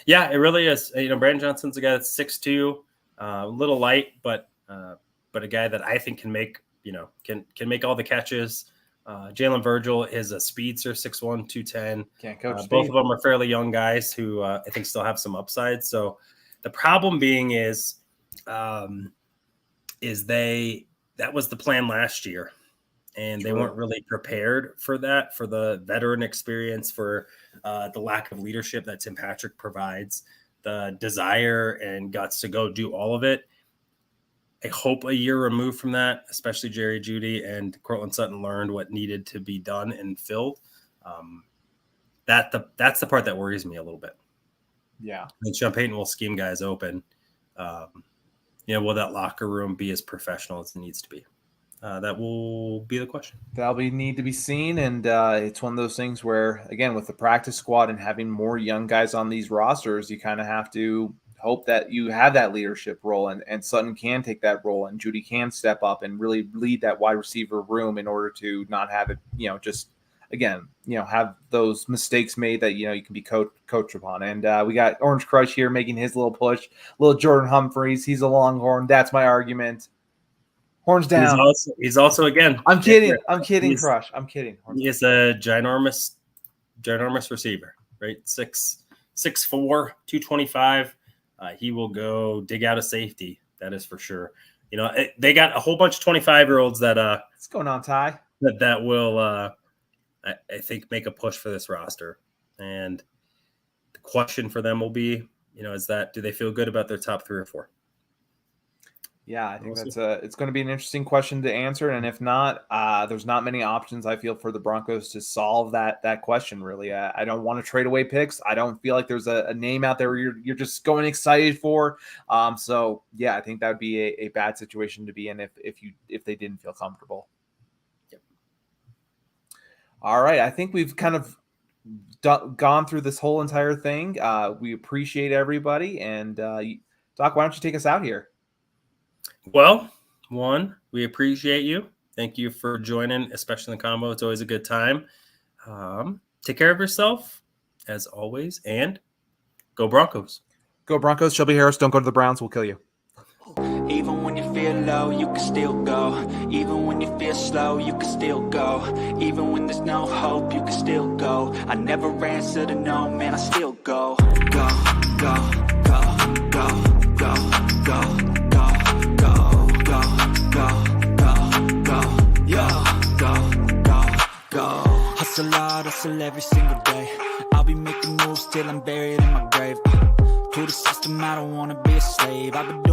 S1: Yeah, it really is. Brandon Johnson's a guy that's 6'2", a little light, but a guy that I think can make, can make all the catches. Jalen Virgil is a speedster, 6'1", 210.
S2: Can't coach
S1: both of them are fairly young guys who I think still have some upside. So the problem being is that was the plan last year, and they weren't really prepared for that, for the veteran experience, for the lack of leadership that Tim Patrick provides, the desire and guts to go do all of it. I hope a year removed from that, especially Jerry Jeudy and Cortland Sutton learned what needed to be done and filled. That's the part that worries me a little bit.
S2: Yeah.
S1: And Sean Payton will scheme guys open. Will that locker room be as professional as it needs to be? That will be the question.
S2: That'll need to be seen. And it's one of those things where, again, with the practice squad and having more young guys on these rosters, you kind of have to hope that you have that leadership role, and Sutton can take that role, and Jeudy can step up and really lead that wide receiver room in order to not have it, have those mistakes made that, you can be coached upon. And we got Orange Crush here making his little push, little Jordan Humphreys. He's a Longhorn. That's my argument. Horns down.
S1: He's also again.
S2: I'm kidding, Crush. I'm kidding.
S1: He is a ginormous receiver, right? 6'4", 225. He will go dig out a safety. That is for sure. They got a whole bunch of 25-year-olds that
S2: what's going on, Ty?
S1: That will I think make a push for this roster. And the question for them will be, is that, do they feel good about their top 3 or 4?
S2: Yeah, I think it's going to be an interesting question to answer. And if not, there's not many options, I feel, for the Broncos to solve that question, really. I don't want to trade away picks. I don't feel like there's a name out there where you're just going excited for. So, yeah, I think that would be a bad situation to be in if they didn't feel comfortable.
S1: Yep.
S2: All right. I think we've kind of gone through this whole entire thing. We appreciate everybody. And, Doc, why don't you take us out here?
S1: Well, we appreciate you. Thank you for joining, especially in the combo. It's always a good time. Take care of yourself, as always, and go Broncos.
S2: Go Broncos. Shelby Harris, don't go to the Browns. We'll kill you.
S4: Even when you feel low, you can still go. Even when you feel slow, you can still go. Even when there's no hope, you can still go. I never answer to no, man, I still go. Go, go, go, go, go, go. Hustle hard, hustle every single day. I'll be making moves till I'm buried in my grave. To the system, I don't wanna be a slave. I've been